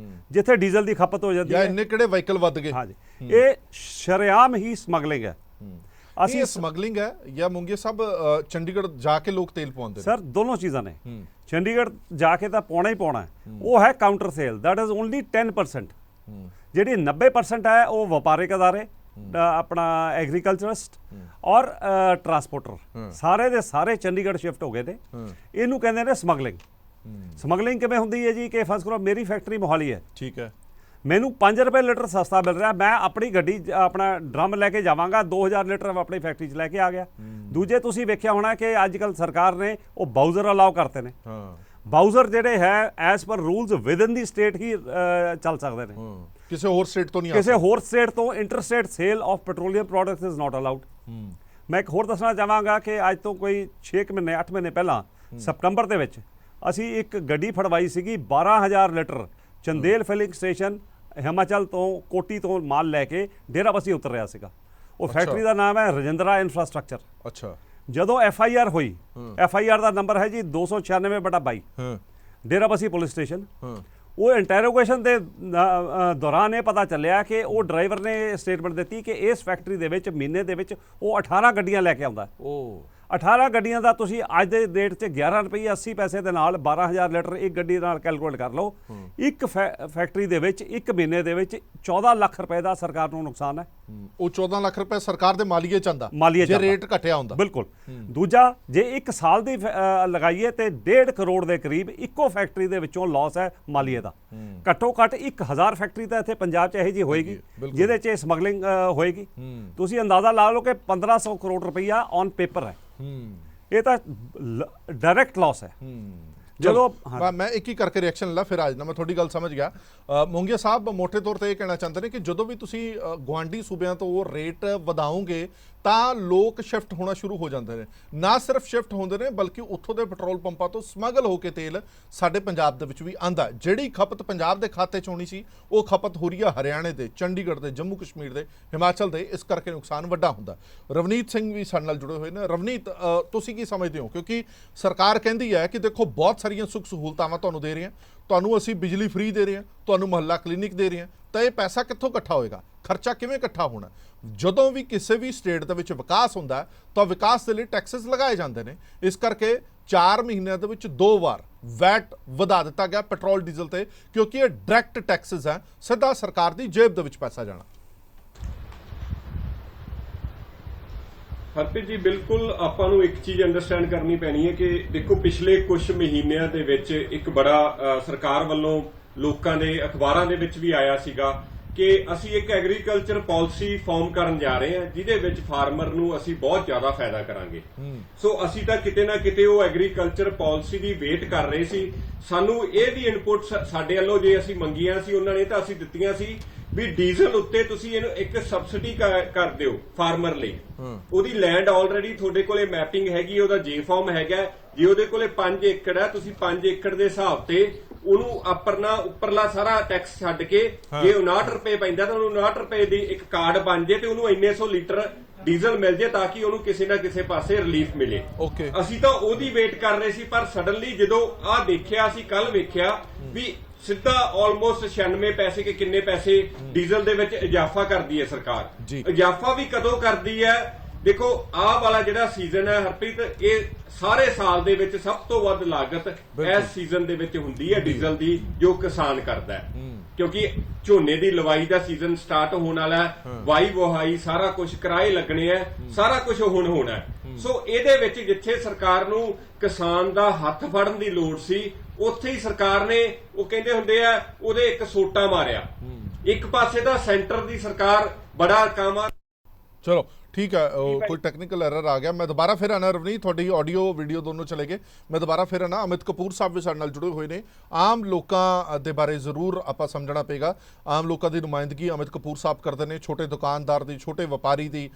[SPEAKER 2] ਜਿੱਥੇ ਡੀਜ਼ਲ ਦੀ ਖਪਤ ਹੋ ਜਾਂਦੀ ਹੈ?
[SPEAKER 1] ਇੰਨੇ ਕਿਹੜੇ ਵਹੀਕਲ ਵੱਧ ਗਏ?
[SPEAKER 2] ਹਾਂਜੀ, ਇਹ ਸ਼ਰੇਆਮ ਹੀ ਸਮਗਲਿੰਗ ਹੈ।
[SPEAKER 1] ਅਸੀਂ ਸਮਗਲਿੰਗ ਹੈ ਜਾਂ ਮੋਂਗੇ ਸਾਹਿਬ ਚੰਡੀਗੜ੍ਹ ਜਾ ਕੇ ਲੋਕ ਤੇਲ ਪਵਾਉਂਦੇ?
[SPEAKER 2] ਸਰ ਦੋਨੋਂ ਚੀਜ਼ਾਂ ਨੇ। ਚੰਡੀਗੜ੍ਹ ਜਾ ਕੇ ਤਾਂ ਪਾਉਣਾ ਹੀ ਪਾਉਣਾ, ਉਹ ਹੈ counter sale, that is only 10%। ਜਿਹੜੀ 90% ਹੈ ਉਹ ਵਪਾਰਿਕ ਅਦਾਰੇ, ਆਪਣਾ ਐਗਰੀਕਲਚਰਿਸਟ ਔਰ ਟਰਾਂਸਪੋਰਟਰ, ਸਾਰੇ ਦੇ ਸਾਰੇ ਚੰਡੀਗੜ੍ਹ ਸ਼ਿਫਟ ਹੋ ਗਏ ਨੇ। ਇਹਨੂੰ ਕਹਿੰਦੇ ਨੇ ਸਮਗਲਿੰਗ। ਸਮਗਲਿੰਗ ਕਿਵੇਂ ਹੁੰਦੀ ਹੈ ਜੀ ਕਿ ਫਸਟ ਕਰੋ ਮੇਰੀ ਫੈਕਟਰੀ ਮੋਹਾਲੀ ਹੈ, ਠੀਕ ਹੈ, ਮੈਨੂੰ 5 ਰੁਪਏ ਲੀਟਰ ਸਸਤਾ ਮਿਲ ਰਿਹਾ, ਮੈਂ ਆਪਣੀ ਗੱਡੀ ਆਪਣਾ ਡਰਮ ਲੈ ਕੇ ਜਾਵਾਂਗਾ, 2000 ਲੀਟਰ ਆਪਣੀ ਫੈਕਟਰੀ 'ਚ ਲੈ ਕੇ ਆ ਗਿਆ। ਦੂਜੇ ਤੁਸੀਂ ਵੇਖਿਆ ਹੋਣਾ ਕਿ ਅੱਜ ਕੱਲ੍ਹ ਸਰਕਾਰ ਨੇ ਉਹ ਬਾਊਜ਼ਰ ਅਲਾਓ ਕਰਤੇ ਨੇ। ਬਾਊਜ਼ਰ ਜਿਹੜੇ ਹੈ ਐਜ਼ ਪਰ ਰੂਲਸ ਵਿਦਨ ਦੀ ਸਟੇਟ ਹੀ ਚੱਲ ਸਕਦੇ ਨੇ,
[SPEAKER 1] ਕਿਸੇ ਹੋਰ ਸਟੇਟ ਤੋਂ ਨਹੀਂ।
[SPEAKER 2] ਕਿਸੇ ਹੋਰ ਸਟੇਟ ਤੋਂ interstate sale of petroleum products is not allowed. ਮੈਂ ਇੱਕ ਹੋਰ ਦੱਸਣਾ ਚਾਹਾਂਗਾ ਕਿ ਅੱਜ ਤੋਂ ਕੋਈ 6 ਮਹੀਨੇ 8 ਮਹੀਨੇ ਪਹਿਲਾਂ ਸਤੰਬਰ ਦੇ ਵਿੱਚ ਅਸੀਂ ਇੱਕ ਗੱਡੀ ਫੜਵਾਈ ਸੀਗੀ 12000 litre Chandel filling station Himachal ਤੋਂ ਕੋਟੀ ਤੋਂ ਮਾਲ ਲੈ ਕੇ ਡੇਰਾਬੱਸੀ ਉਤਰ ਰਿਹਾ ਸੀਗਾ। ਉਹ ਫੈਕਟਰੀ ਦਾ ਨਾਮ ਹੈ ਰਜਿੰਦਰਾ ਇਨਫਰਾਸਟ੍ਰਕਚਰ। ਅੱਛਾ। ਜਦੋਂ FIR ਹੋਈ, FIR ਦਾ ਨੰਬਰ ਹੈ ਜੀ 296/22 ਡੇਰਾਬੱਸੀ ਪੁਲਿਸ ਸਟੇਸ਼ਨ। ਉਹ ਇੰਟਰੋਗੇਸ਼ਨ ਦੇ ਦੌਰਾਨ ਇਹ ਪਤਾ ਚੱਲਿਆ ਕਿ ਉਹ ਡਰਾਈਵਰ ਨੇ ਸਟੇਟਮੈਂਟ ਦਿੱਤੀ ਕਿ ਇਸ ਫੈਕਟਰੀ ਦੇ ਵਿੱਚ ਮਹੀਨੇ ਦੇ ਵਿੱਚ ਉਹ 18 ਗੱਡੀਆਂ ਲੈ ਕੇ ਆਉਂਦਾ।
[SPEAKER 1] ਉਹ
[SPEAKER 2] 18 ਗੱਡੀਆਂ ਦਾ ਤੁਸੀਂ ਅੱਜ ਦੇ ਡੇਟ 'ਚ 11 ਰੁਪਏ 80 ਪੈਸੇ ਦੇ ਨਾਲ 12,000 ਲੀਟਰ ਇੱਕ ਗੱਡੀ ਨਾਲ ਕੈਲਕੂਲੇਟ ਕਰ ਲਓ। ਇੱਕ ਫੈਕਟਰੀ ਦੇ ਵਿੱਚ ਇੱਕ ਮਹੀਨੇ ਦੇ ਵਿੱਚ 14 ਲੱਖ ਰੁਪਏ ਦਾ ਸਰਕਾਰ ਨੂੰ ਨੁਕਸਾਨ ਹੈ।
[SPEAKER 1] ਉਹ 14 ਲੱਖ ਰੁਪਏ ਸਰਕਾਰ ਦੇ ਮਾਲੀਏ ਚ ਆਉਂਦਾ ਜੇ ਰੇਟ ਘਟਿਆ ਹੁੰਦਾ।
[SPEAKER 2] ਬਿਲਕੁਲ। ਦੂਜਾ, ਜੇ ਇੱਕ ਸਾਲ ਦੀ ਲਗਾਈਏ ਤੇ 1.5 ਕਰੋੜ ਦੇ ਕਰੀਬ ਇੱਕੋ ਫੈਕਟਰੀ ਦੇ ਵਿੱਚੋਂ ਲਾਸ ਹੈ ਮਾਲੀਏ ਦਾ। ਘੱਟੋ ਘੱਟ 1000 ਫੈਕਟਰੀ ਤਾਂ ਇੱਥੇ ਪੰਜਾਬ 'ਚ ਇਹੋ ਜਿਹੀ ਹੋਏਗੀ ਜਿਹਦੇ 'ਚ ਸਮਗਲਿੰਗ ਹੋਏਗੀ। ਤੁਸੀਂ ਅੰਦਾਜ਼ਾ ਲਾ ਲਓ ਕਿ 1500 ਕਰੋੜ ਰੁਪਈਆ ਔਨ ਪੇਪਰ ਹੈ। ਇਹ ਤਾਂ ਡਾਇਰੈਕਟ ਲਾਸ ਹੈ।
[SPEAKER 1] ਜਦੋਂ ਮੈਂ ਇੱਕ ਹੀ ਕਰਕੇ ਰਿਐਕਸ਼ਨ ਲਾ ਫਿਰ ਆ ਜਾਣਾ। ਮੈਂ ਤੁਹਾਡੀ ਗੱਲ ਸਮਝ ਗਿਆ। ਮੋਂਗੀਆ ਸਾਹਿਬ ਮੋਟੇ ਤੌਰ ਤੇ ਇਹ ਕਹਿਣਾ ਚਾਹੁੰਦੇ ਨੇ ਕਿ ਜਦੋਂ ਵੀ ਤੁਸੀਂ ਗੁਆਂਢੀ ਸੂਬਿਆਂ ਤੋਂ ਉਹ ਰੇਟ ਵਧਾਓਗੇ ਤਾਂ ਲੋਕ ਸ਼ਿਫਟ ਹੋਣਾ ਸ਼ੁਰੂ ਹੋ ਜਾਂਦੇ ਨੇ। ਨਾ ਸਿਰਫ ਸ਼ਿਫਟ ਹੁੰਦੇ ਨੇ ਬਲਕਿ ਉੱਥੋਂ ਦੇ ਪੈਟਰੋਲ ਪੰਪਾਂ ਤੋਂ ਸਮਗਲ ਹੋ ਕੇ ਤੇਲ ਸਾਡੇ ਪੰਜਾਬ ਦੇ ਵਿੱਚ ਵੀ ਆਂਦਾ। ਜਿਹੜੀ ਖਪਤ ਪੰਜਾਬ ਦੇ ਖਾਤੇ 'ਚ ਹੋਣੀ ਸੀ ਉਹ ਖਪਤ ਹੋ ਰਹੀ ਆ ਹਰਿਆਣੇ ਦੇ, ਚੰਡੀਗੜ੍ਹ ਦੇ, ਜੰਮੂ ਕਸ਼ਮੀਰ ਦੇ, ਹਿਮਾਚਲ ਦੇ। ਇਸ ਕਰਕੇ ਨੁਕਸਾਨ ਵੱਡਾ ਹੁੰਦਾ। ਰਵਨੀਤ ਸਿੰਘ ਵੀ ਸਾਡੇ ਨਾਲ ਜੁੜੇ ਹੋਏ ਨੇ। ਰਵਨੀਤ, ਤੁਸੀਂ ਕੀ ਸਮਝਦੇ ਹੋ? ਕਿਉਂਕਿ ਸਰਕਾਰ ਕਹਿੰਦੀ ਹੈ ਕਿ ਦੇਖੋ ਬਹੁਤ ਸਾਰੀਆਂ ਸੁੱਖ ਸਹੂਲਤਾਵਾਂ ਤੁਹਾਨੂੰ ਦੇ ਰਹੀਆਂ, ਤੁਹਾਨੂੰ ਅਸੀਂ ਬਿਜਲੀ ਫ੍ਰੀ ਦੇ ਰਹੇ ਹਾਂ, ਤੁਹਾਨੂੰ ਮੁਹੱਲਾ ਕਲੀਨਿਕ ਦੇ ਰਹੇ ਹਾਂ, ਤਾਂ ਇਹ ਪੈਸਾ ਕਿੱਥੋਂ ਇਕੱਠਾ ਹੋਏਗਾ? ਖਰਚਾ ਕਿਵੇਂ ਇਕੱਠਾ ਹੋਣਾ? ਜਦੋਂ ਵੀ ਕਿਸੇ ਵੀ ਸਟੇਟ ਦੇ ਵਿੱਚ ਵਿਕਾਸ ਹੁੰਦਾ ਤਾਂ ਵਿਕਾਸ ਦੇ ਲਈ ਟੈਕਸਸ ਲਗਾਏ ਜਾਂਦੇ ਨੇ। ਇਸ ਕਰਕੇ 4 ਮਹੀਨਿਆਂ ਦੇ ਵਿੱਚ 2 ਵਾਰ ਵੈਟ ਵਧਾ ਦਿੱਤਾ ਗਿਆ ਪੈਟਰੋਲ ਡੀਜ਼ਲ ਤੇ, ਕਿਉਂਕਿ ਇਹ ਡਾਇਰੈਕਟ ਟੈਕਸਸ ਹੈ, ਸਿੱਧਾ ਸਰਕਾਰ ਦੀ ਜੇਬ ਦੇ ਵਿੱਚ ਪੈਸਾ ਜਾਣਾ।
[SPEAKER 3] ਹਰਪ੍ਰੀਤ ਜੀ, ਬਿਲਕੁਲ ਆਪਾਂ ਨੂੰ ਇੱਕ ਚੀਜ਼ ਅੰਡਰਸਟੈਂਡ ਕਰਨੀ ਪੈਣੀ ਹੈ ਕਿ ਦੇਖੋ ਪਿਛਲੇ ਕੁਝ ਮਹੀਨਿਆਂ ਦੇ ਵਿੱਚ ਇੱਕ ਬੜਾ ਸਰਕਾਰ ਵੱਲੋਂ ਲੋਕਾਂ ਦੇ ਅਖਬਾਰਾਂ ਦੇ ਵਿੱਚ ਵੀ ਆਇਆ ਸੀਗਾ ਕਿ ਅਸੀਂ ਇੱਕ ਐਗਰੀਕਲਚਰ ਪਾਲਿਸੀ ਫਾਰਮ ਕਰਨ ਜਾ ਰਹੇ ਹਾਂ ਜਿਹਦੇ ਵਿੱਚ ਫਾਰਮਰ ਨੂੰ ਅਸੀਂ ਬਹੁਤ ਜ਼ਿਆਦਾ ਫਾਇਦਾ ਕਰਾਂਗੇ। ਸੋ ਅਸੀਂ ਤਾਂ ਕਿਤੇ ਨਾ ਕਿਤੇ ਉਹ ਐਗਰੀਕਲਚਰ ਪਾਲਿਸੀ ਦੀ ਵੇਟ ਕਰ ਰਹੇ ਸੀ। ਸਾਨੂੰ ਇਹ ਵੀ ਇਨਪੁਟ ਸਾਡੇ ਵੱਲੋਂ ਜੇ ਅਸੀਂ ਮੰਗੀਆਂ ਸੀ, ਉਹਨਾਂ ਨੇ ਤਾਂ ਅਸੀਂ ਦਿੱਤੀਆਂ ਸੀ ਵੀ ਡੀਜ਼ਲ ਉੱਤੇ ਤੁਸੀਂ ਇਹਨੂੰ ਇੱਕ ਸਬਸਿਡੀ ਕਰ ਦਿਓ ਫਾਰਮਰ ਲਈ। ਉਹਦੀ ਲੈਂਡ ਆਲਰੇਡੀ ਤੁਹਾਡੇ ਕੋਲੇ ਮੈਪਿੰਗ ਹੈਗੀ, ਉਹਦਾ ਜੇ ਫਾਰਮ ਹੈਗਾ। ਜੇ ਉਹਦੇ ਕੋਲੇ 5 ਏਕੜ ਹੈ, ਤੁਸੀਂ 5 ਏਕੜ ਦੇ ਹਿਸਾਬ ਤੇ ਉਹਨੂੰ ਉੱਪਰਲਾ ਸਾਰਾ ਟੈਕਸ ਛੱਡ ਕੇ ਜੇ 59 ਰੁਪਏ ਪੈਂਦਾ ਤਾਂ ਉਹਨੂੰ 59 ਰੁਪਏ ਦੀ ਇੱਕ ਕਾਰਡ ਬਣ ਜੇ ਤੇ ਉਹਨੂੰ ਇੰਨੇ 100 ਲੀਟਰ ਡੀਜ਼ਲ ਮਿਲ ਜੇ ਤਾਂ ਕਿ ਉਹਨੂੰ ਕਿਸੇ ਨਾ ਕਿਸੇ ਪਾਸੇ ਰਿਲੀਫ ਮਿਲੇ। ਅਸੀਂ ਤਾਂ ਉਹਦੀ ਵੇਟ ਕਰ ਰਹੇ ਸੀ, ਪਰ ਸਡਨਲੀ ਜਦੋਂ ਆਹ ਦੇਖਿਆ, ਅਸੀਂ ਕੱਲ ਵੇਖਿਆ ਵੀ ਸਿੱਧਾ ਆਲਮੋਸਟ 96 ਪੈਸੇ ਕਿ ਕਿੰਨੇ ਪੈਸੇ ਡੀਜ਼ਲ ਦੇ ਵਿੱਚ ਇਜ਼ਾਫਾ ਕਰਦੀ ਹੈ ਸਰਕਾਰ। ਇਜ਼ਾਫਾ ਵੀ ਕਦੋਂ ਕਰਦੀ ਹੈ? ਦੇਖੋ ਆਹ ਵਾਲਾ ਜਿਹੜਾ ਸੀਜ਼ਨ ਹੈ ਹਰਪ੍ਰੀਤ, ਇਹ ਸਾਰੇ ਸਾਲ ਦੇ ਵਿੱਚ ਸਭ ਤੋਂ ਵੱਧ ਲਾਗਤ ਇਸ ਸੀਜ਼ਨ ਦੇ ਵਿੱਚ ਹੁੰਦੀ ਹੈ ਡੀਜ਼ਲ ਦੀ, ਜੋ ਕਿਸਾਨ ਕਰਦਾ ਹੈ। ਕਿਉਂਕਿ ਝੋਨੇ ਦੀ ਲਵਾਈ ਦਾ ਸੀਜ਼ਨ ਸਟਾਰਟ ਹੋਣ ਵਾਲਾ ਹੈ, ਵਾਈ ਵਹਾਈ ਸਾਰਾ ਕੁਝ, ਕਿਰਾਏ ਲੱਗਣੇ ਆ, ਸਾਰਾ ਕੁਝ ਹੁਣ ਹੋਣਾ ਹੈ। ਸੋ ਇਹਦੇ ਵਿੱਚ ਜਿੱਥੇ ਸਰਕਾਰ ਨੂੰ ਕਿਸਾਨ ਦਾ ਹੱਥ ਫੜਨ ਦੀ ਲੋੜ ਸੀ, ਉੱਥੇ ਹੀ ਸਰਕਾਰ ਨੇ ਉਹ ਕਹਿੰਦੇ ਹੁੰਦੇ ਆ ਉਹਦੇ ਇੱਕ ਸੋਟਾ ਮਾਰਿਆ। ਇੱਕ ਪਾਸੇ ਤਾਂ ਸੈਂਟਰ ਦੀ ਸਰਕਾਰ ਬੜਾ ਕੰਮ।
[SPEAKER 1] ਚਲੋ ठीक है, कोई टेक्निकल एरर आ गया। मैं दोबारा फिर आना रवनीत, थोड़ी ऑडियो वीडियो दोनों चले गए। मैं दोबारा फिर आना। अमित कपूर साहब भी साडे नाल जुड़े हुए ने। आम लोगों के बारे जरूर आपां समझना पेगा। आम लोगों की नुमाइंदगी अमित कपूर साहब करते हैं, छोटे दुकानदार की, छोटे व्यापारी की,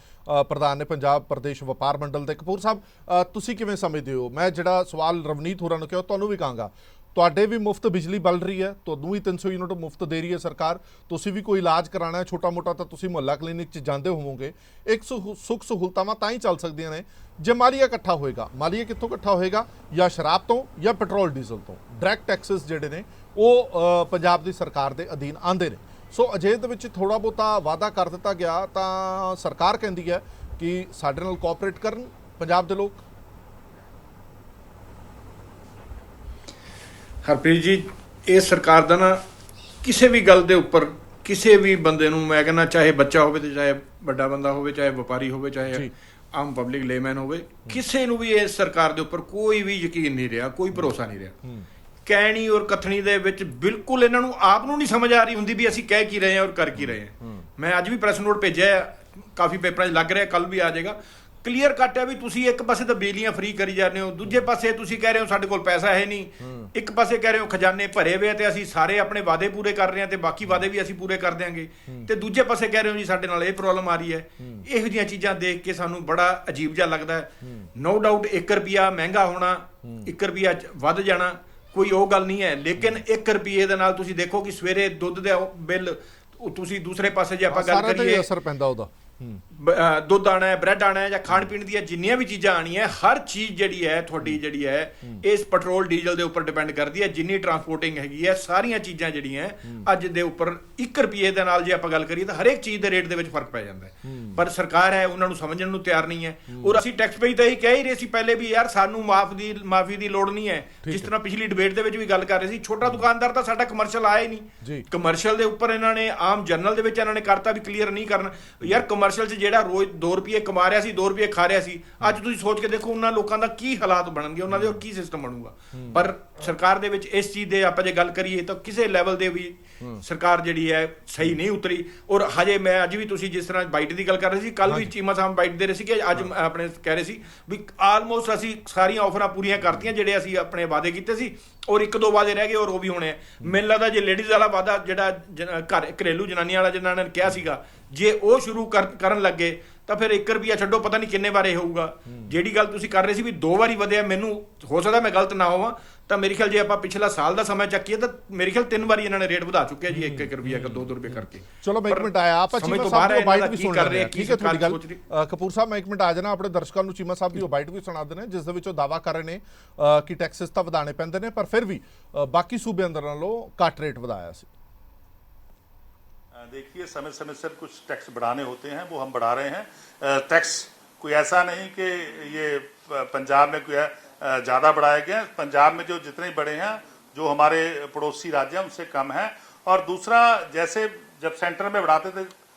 [SPEAKER 1] प्रधान ने पंजाब प्रदेश व्यापार मंडल के। कपूर साहब, तुसीं किवें समझदे हो? मैं जिहड़ा सवाल रवनीत होरां नूं किहा तुहानूं भी कहांगा, ਤੁਹਾਡੇ ਵੀ ਮੁਫਤ ਬਿਜਲੀ ਬਲ ਰਹੀ ਹੈ, ਤੁਹਾਨੂੰ ਵੀ 300 ਯੂਨਿਟ ਮੁਫਤ ਦੇ ਰਹੀ ਹੈ ਸਰਕਾਰ। ਤੁਸੀਂ ਵੀ ਕੋਈ ਇਲਾਜ ਕਰਾਉਣਾ ਹੈ ਛੋਟਾ ਮੋਟਾ ਤਾਂ ਤੁਸੀਂ ਮੁਹੱਲਾ ਕਲੀਨਿਕ 'ਚ ਜਾਂਦੇ ਹੋਵੋਗੇ। ਇੱਕ ਸੁੱਖ ਸਹੂਲਤਾਵਾਂ ਤਾਂ ਹੀ ਚੱਲ ਸਕਦੀਆਂ ਨੇ ਜੇ ਮਾਲੀਆ ਇਕੱਠਾ ਹੋਏਗਾ। ਮਾਲੀਆ ਕਿੱਥੋਂ ਇਕੱਠਾ ਹੋਏਗਾ? ਜਾਂ ਸ਼ਰਾਬ ਤੋਂ ਜਾਂ ਪੈਟਰੋਲ ਡੀਜ਼ਲ ਤੋਂ। ਡਾਇਰੈਕਟ ਟੈਕਸਸ ਜਿਹੜੇ ਨੇ ਉਹ ਪੰਜਾਬ ਦੀ ਸਰਕਾਰ ਦੇ ਅਧੀਨ ਆਉਂਦੇ ਨੇ। ਸੋ ਅਜੇ ਦੇ ਵਿੱਚ ਥੋੜ੍ਹਾ ਬਹੁਤਾ ਵਾਅਦਾ ਕਰ ਦਿੱਤਾ ਗਿਆ ਤਾਂ ਸਰਕਾਰ ਕਹਿੰਦੀ ਹੈ ਕਿ ਸਾਡੇ ਨਾਲ ਕੋਆਪਰੇਟ ਕਰਨ ਪੰਜਾਬ ਦੇ ਲੋਕ।
[SPEAKER 4] ਹਰਪ੍ਰੀਤ ਜੀ, ਇਹ ਸਰਕਾਰ ਦਾ ਨਾ ਕਿਸੇ ਵੀ ਗੱਲ ਦੇ ਉੱਪਰ ਕਿਸੇ ਵੀ ਬੰਦੇ ਨੂੰ, ਮੈਂ ਕਹਿੰਦਾ ਚਾਹੇ ਬੱਚਾ ਹੋਵੇ ਤੇ ਚਾਹੇ ਵੱਡਾ ਬੰਦਾ ਹੋਵੇ, ਚਾਹੇ ਵਪਾਰੀ ਹੋਵੇ, ਚਾਹੇ ਆਮ ਪਬਲਿਕ ਲੇਮੈਨ ਹੋਵੇ, ਕਿਸੇ ਨੂੰ ਵੀ ਇਸ ਸਰਕਾਰ ਦੇ ਉੱਪਰ ਕੋਈ ਵੀ ਯਕੀਨ ਨਹੀਂ ਰਿਹਾ, ਕੋਈ ਭਰੋਸਾ ਨਹੀਂ ਰਿਹਾ। ਕਹਿਣੀ ਔਰ ਕਥਣੀ ਦੇ ਵਿੱਚ ਬਿਲਕੁਲ ਇਹਨਾਂ ਨੂੰ ਆਪ ਨੂੰ ਨਹੀਂ ਸਮਝ ਆ ਰਹੀ ਹੁੰਦੀ ਵੀ ਅਸੀਂ ਕਹਿ ਕੀ ਰਹੇ ਹਾਂ ਔਰ ਕਰ ਕੀ ਰਹੇ ਹਾਂ। ਮੈਂ ਅੱਜ ਵੀ ਪ੍ਰੈਸ ਨੋਟ ਭੇਜਿਆ, ਕਾਫੀ ਪੇਪਰਾਂ 'ਚ ਲੱਗ ਰਿਹਾ, ਕੱਲ ਵੀ ਆ ਜਾਏਗਾ। ਕਲੀਅਰ ਕੱਟ ਹੈ ਵੀ ਤੁਸੀਂ ਇੱਕ ਪਾਸੇ ਤਾਂ ਬਿਜਲੀਆਂ ਫ੍ਰੀ ਕਰੀ ਜਾਂਦੇ ਹੋ, ਦੂਜੇ ਪਾਸੇ ਤੁਸੀਂ ਕਹਿ ਰਹੇ ਹੋ ਸਾਡੇ ਕੋਲ ਪੈਸਾ ਹੈ ਨਹੀਂ। ਇੱਕ ਪਾਸੇ ਕਹਿ ਰਹੇ ਹੋ ਖਜ਼ਾਨੇ ਭਰੇ ਹੋਏ ਆ ਤੇ ਅਸੀਂ ਸਾਰੇ ਆਪਣੇ ਵਾਅਦੇ ਪੂਰੇ ਕਰ ਰਹੇ ਹਾਂ ਤੇ ਬਾਕੀ ਵਾਅਦੇ ਵੀ ਅਸੀਂ ਪੂਰੇ ਕਰ ਦਿਆਂਗੇ, ਤੇ ਦੂਜੇ ਪਾਸੇ ਕਹਿ ਰਹੇ ਹੋ ਜੀ ਸਾਡੇ ਨਾਲ ਇਹ ਪ੍ਰੋਬਲਮ ਆ ਰਹੀ ਹੈ। ਇਹੋ ਜਿਹੀਆਂ ਚੀਜ਼ਾਂ ਦੇਖ ਕੇ ਸਾਨੂੰ ਬੜਾ ਅਜੀਬ ਜਿਹਾ ਲੱਗਦਾ ਹੈ। ਨੋ ਡਾਊਟ 1 ਰੁਪਿਆ ਮਹਿੰਗਾ ਹੋਣਾ, 1 ਰੁਪਿਆ ਵੱਧ ਜਾਣਾ ਕੋਈ ਉਹ ਗੱਲ ਨਹੀਂ ਹੈ, ਲੇਕਿਨ 1 ਰੁਪਏ ਦੇ ਨਾਲ ਤੁਸੀਂ ਦੇਖੋ ਕਿ ਸਵੇਰੇ ਦੁੱਧ ਦਾ ਬਿੱਲ, ਤੁਸੀਂ ਦੂਸਰੇ ਪਾਸੇ ਜੇ ਆਪਾਂ ਗੱਲ ਕਰੀਏ
[SPEAKER 1] ਅਸਰ ਪੈਂਦਾ ਉਹਦਾ।
[SPEAKER 4] ਦੁੱਧ ਆਣਾ ਹੈ, ਬ੍ਰੈਡ ਆਣਾ ਹੈ, ਜਾਂ ਖਾਣ ਪੀਣ ਦੀਆਂ ਜਿੰਨੀਆਂ ਵੀ ਚੀਜ਼ਾਂ ਆਣੀਆਂ, ਹਰ ਚੀਜ਼ ਜਿਹੜੀ ਹੈ ਤੁਹਾਡੀ ਜਿਹੜੀ ਹੈ ਇਸ ਪੈਟਰੋਲ ਡੀਜ਼ਲ ਦੇ ਉੱਪਰ ਡਿਪੈਂਡ ਕਰਦੀ ਹੈ। ਜਿੰਨੀ ਟਰਾਂਸਪੋਰਟਿੰਗ ਹੈਗੀ ਹੈ, ਸਾਰੀਆਂ ਚੀਜ਼ਾਂ ਜਿਹੜੀਆਂ ਅੱਜ ਦੇ ਉੱਪਰ 1 ਰੁਪਏ ਦੇ ਨਾਲ ਜੇ ਆਪਾਂ ਗੱਲ ਕਰੀਏ ਤਾਂ ਹਰੇਕ ਚੀਜ਼ ਦੇ ਰੇਟ ਦੇ ਵਿੱਚ ਫਰਕ ਪੈ ਜਾਂਦਾ ਹੈ। ਪਰ ਸਰਕਾਰ ਹੈ ਉਹਨਾਂ ਨੂੰ ਸਮਝਣ ਨੂੰ ਤਿਆਰ ਨਹੀਂ ਹੈ। ਔਰ ਅਸੀਂ ਟੈਕਸ ਪੇਈ ਤਾਂ ਇਹੀ ਕਹਿ ਹੀ ਰਹੇ ਸੀ ਪਹਿਲੇ ਵੀ, ਯਾਰ ਸਾਨੂੰ ਮਾਫੀ ਦੀ ਲੋੜ ਨਹੀਂ ਹੈ। ਜਿਸ ਤਰ੍ਹਾਂ ਪਿਛਲੀ ਡਿਬੇਟ ਦੇ ਵਿੱਚ ਵੀ ਗੱਲ ਕਰ ਰਹੇ ਸੀ, ਛੋਟਾ ਦੁਕਾਨਦਾਰ ਤਾਂ ਸਾਡਾ ਕਮਰਸ਼ੀਅਲ ਆਇਆ ਹੀ ਨਹੀਂ। ਕਮਰਸ਼ੀਅਲ ਦੇ ਉੱਪਰ ਇਹਨਾਂ ਨੇ ਆਮ ਜਨਰਲ ਦੇ ਵਿੱਚ ਇਹਨਾਂ ਨੇ ਕਰਤਾ ਵੀ ਕਲੀਅਰ ਨਹੀਂ ਕਰਨਾ। ਯਾਰ ਕਮਰਸ਼ੀਅਲ 'ਚ ਜਿਹੜਾ ਰੋਜ਼ 2 ਰੁਪਏ ਕਮਾ ਰਿਹਾ ਸੀ, 2 ਰੁਪਏ ਖਾ ਰਿਹਾ ਸੀ, ਅੱਜ ਤੁਸੀਂ ਸੋਚ ਕੇ ਦੇਖੋ ਉਹਨਾਂ ਲੋਕਾਂ ਦਾ ਕੀ ਹਾਲਾਤ ਬਣਨਗੇ, ਉਹਨਾਂ ਦੇ ਕੀ ਸਿਸਟਮ ਬਣੂਗਾ। ਪਰ ਸਰਕਾਰ ਦੇ ਵਿੱਚ ਇਸ ਚੀਜ਼ ਦੇ ਆਪਾਂ ਜੇ ਗੱਲ ਕਰੀਏ ਤਾਂ ਕਿਸੇ ਲੈਵਲ ਦੇ ਵੀ ਸਰਕਾਰ ਜਿਹੜੀ ਹੈ ਸਹੀ ਨਹੀਂ ਉਤਰੀ। ਔਰ ਹਜੇ ਮੈਂ ਅੱਜ ਵੀ ਤੁਸੀਂ ਜਿਸ ਤਰ੍ਹਾਂ ਬਾਈਟ ਦੀ ਗੱਲ ਕਰ ਰਹੇ ਸੀ, ਕੱਲ ਵੀ ਚੀਮਾ ਸਾਹਿਬ ਬਾਈਟ ਦੇ ਰਹੇ ਸੀ ਕਿ ਅੱਜ ਆਪਣੇ ਕਹਿ ਰਹੇ ਸੀ ਵੀ ਆਲਮੋਸਟ ਅਸੀਂ ਸਾਰੀਆਂ ਆਫਰਾਂ ਪੂਰੀਆਂ ਕਰਤੀਆਂ ਜਿਹੜੇ ਅਸੀਂ ਆਪਣੇ ਵਾਅਦੇ ਕੀਤੇ ਸੀ, ਔਰ 1-2 ਵਾਅਦੇ ਰਹਿ ਗਏ ਔਰ ਉਹ ਵੀ ਹੋਣੇ ਆ। ਮੈਨੂੰ ਲੱਗਦਾ ਜੇ ਲੇਡੀਜ਼ ਵਾਲਾ ਵਾਅਦਾ ਜਿਹੜਾ ਘਰੇਲੂ ਜਨਾਨੀਆਂ ਵਾਲਾ ਜਿਹਨਾਂ ਨੇ ਕਿਹਾ ਸੀਗਾ, ਜੇ ਉਹ ਸ਼ੁਰੂ ਕਰਨ ਲੱਗੇ ਤਾਂ ਫਿਰ 1 ਰੁਪਿਆ ਛੱਡੋ ਪਤਾ ਨਹੀਂ ਕਿੰਨੇ ਵਾਰੇ ਹੋਊਗਾ। ਜਿਹੜੀ ਗੱਲ ਤੁਸੀਂ ਕਰ ਰਹੇ ਸੀ ਵੀ 2 ਵਾਰੀ ਵਧਿਆ, ਮੈਨੂੰ ਹੋ ਸਕਦਾ ਮੈਂ ਗਲਤ ਨਾ ਹੋਵਾਂ ਤਾਂ ਮੇਰੇ ਖਿਆਲ ਜੇ ਆਪਾਂ ਪਿਛਲਾ ਸਾਲ ਦਾ ਸਮਾਂ ਚੱਕੀਏ ਤਾਂ ਮੇਰੇ ਖਿਆਲ 3 ਵਾਰੀ ਇਹਨਾਂ ਨੇ ਰੇਟ ਵਧਾ ਚੁੱਕਿਆ ਜੀ, 1-1 ਰੁਪਿਆ 2-2 ਰੁਪਏ ਕਰਕੇ।
[SPEAKER 1] ਚਲੋ ਮੈਂ 1 ਮਿੰਟ ਆਇਆ, ਆਪਾਂ ਚੀਮਾ ਸਾਹਿਬ ਦੀ ਬਾਈਟ ਵੀ ਸੁਣ ਰਹੇ ਹਾਂ। ਠੀਕ ਹੈ ਤੁਹਾਡੀ ਗੱਲ ਕਪੂਰ ਸਾਹਿਬ, ਮੈਂ 1 ਮਿੰਟ ਆ ਜਾਣਾ, ਆਪਣੇ ਦਰਸ਼ਕਾਂ ਨੂੰ ਚੀਮਾ ਸਾਹਿਬ ਦੀ ਉਹ ਬਾਈਟ ਵੀ ਸੁਣਾ ਦੇਣੇ ਜਿਸ ਦੇ ਵਿੱਚ ਉਹ ਦਾਅਵਾ ਕਰ ਰਹੇ ਨੇ ਕਿ ਟੈਕਸਿਸ ਤਾਂ ਵਧਾਣੇ ਪੈਂਦੇ ਨੇ ਪਰ ਫਿਰ ਵੀ ਬਾਕੀ ਸੂਬਿਆਂ ਦੇ ਨਾਲੋਂ ਘੱਟ ਰੇਟ ਵਧਾਇਆ ਸੀ।
[SPEAKER 5] देखिए समय समय से कुछ टैक्स बढ़ाने होते हैं, वो हम बढ़ा रहे हैं। टैक्स कोई ऐसा नहीं कि ये पंजाब में कोई ज़्यादा बढ़ाए गए हैं। पंजाब में जो जितने बड़े हैं जो हमारे पड़ोसी राज्य हैं उनसे कम है। और दूसरा, जैसे जब सेंटर में बढ़ाते थे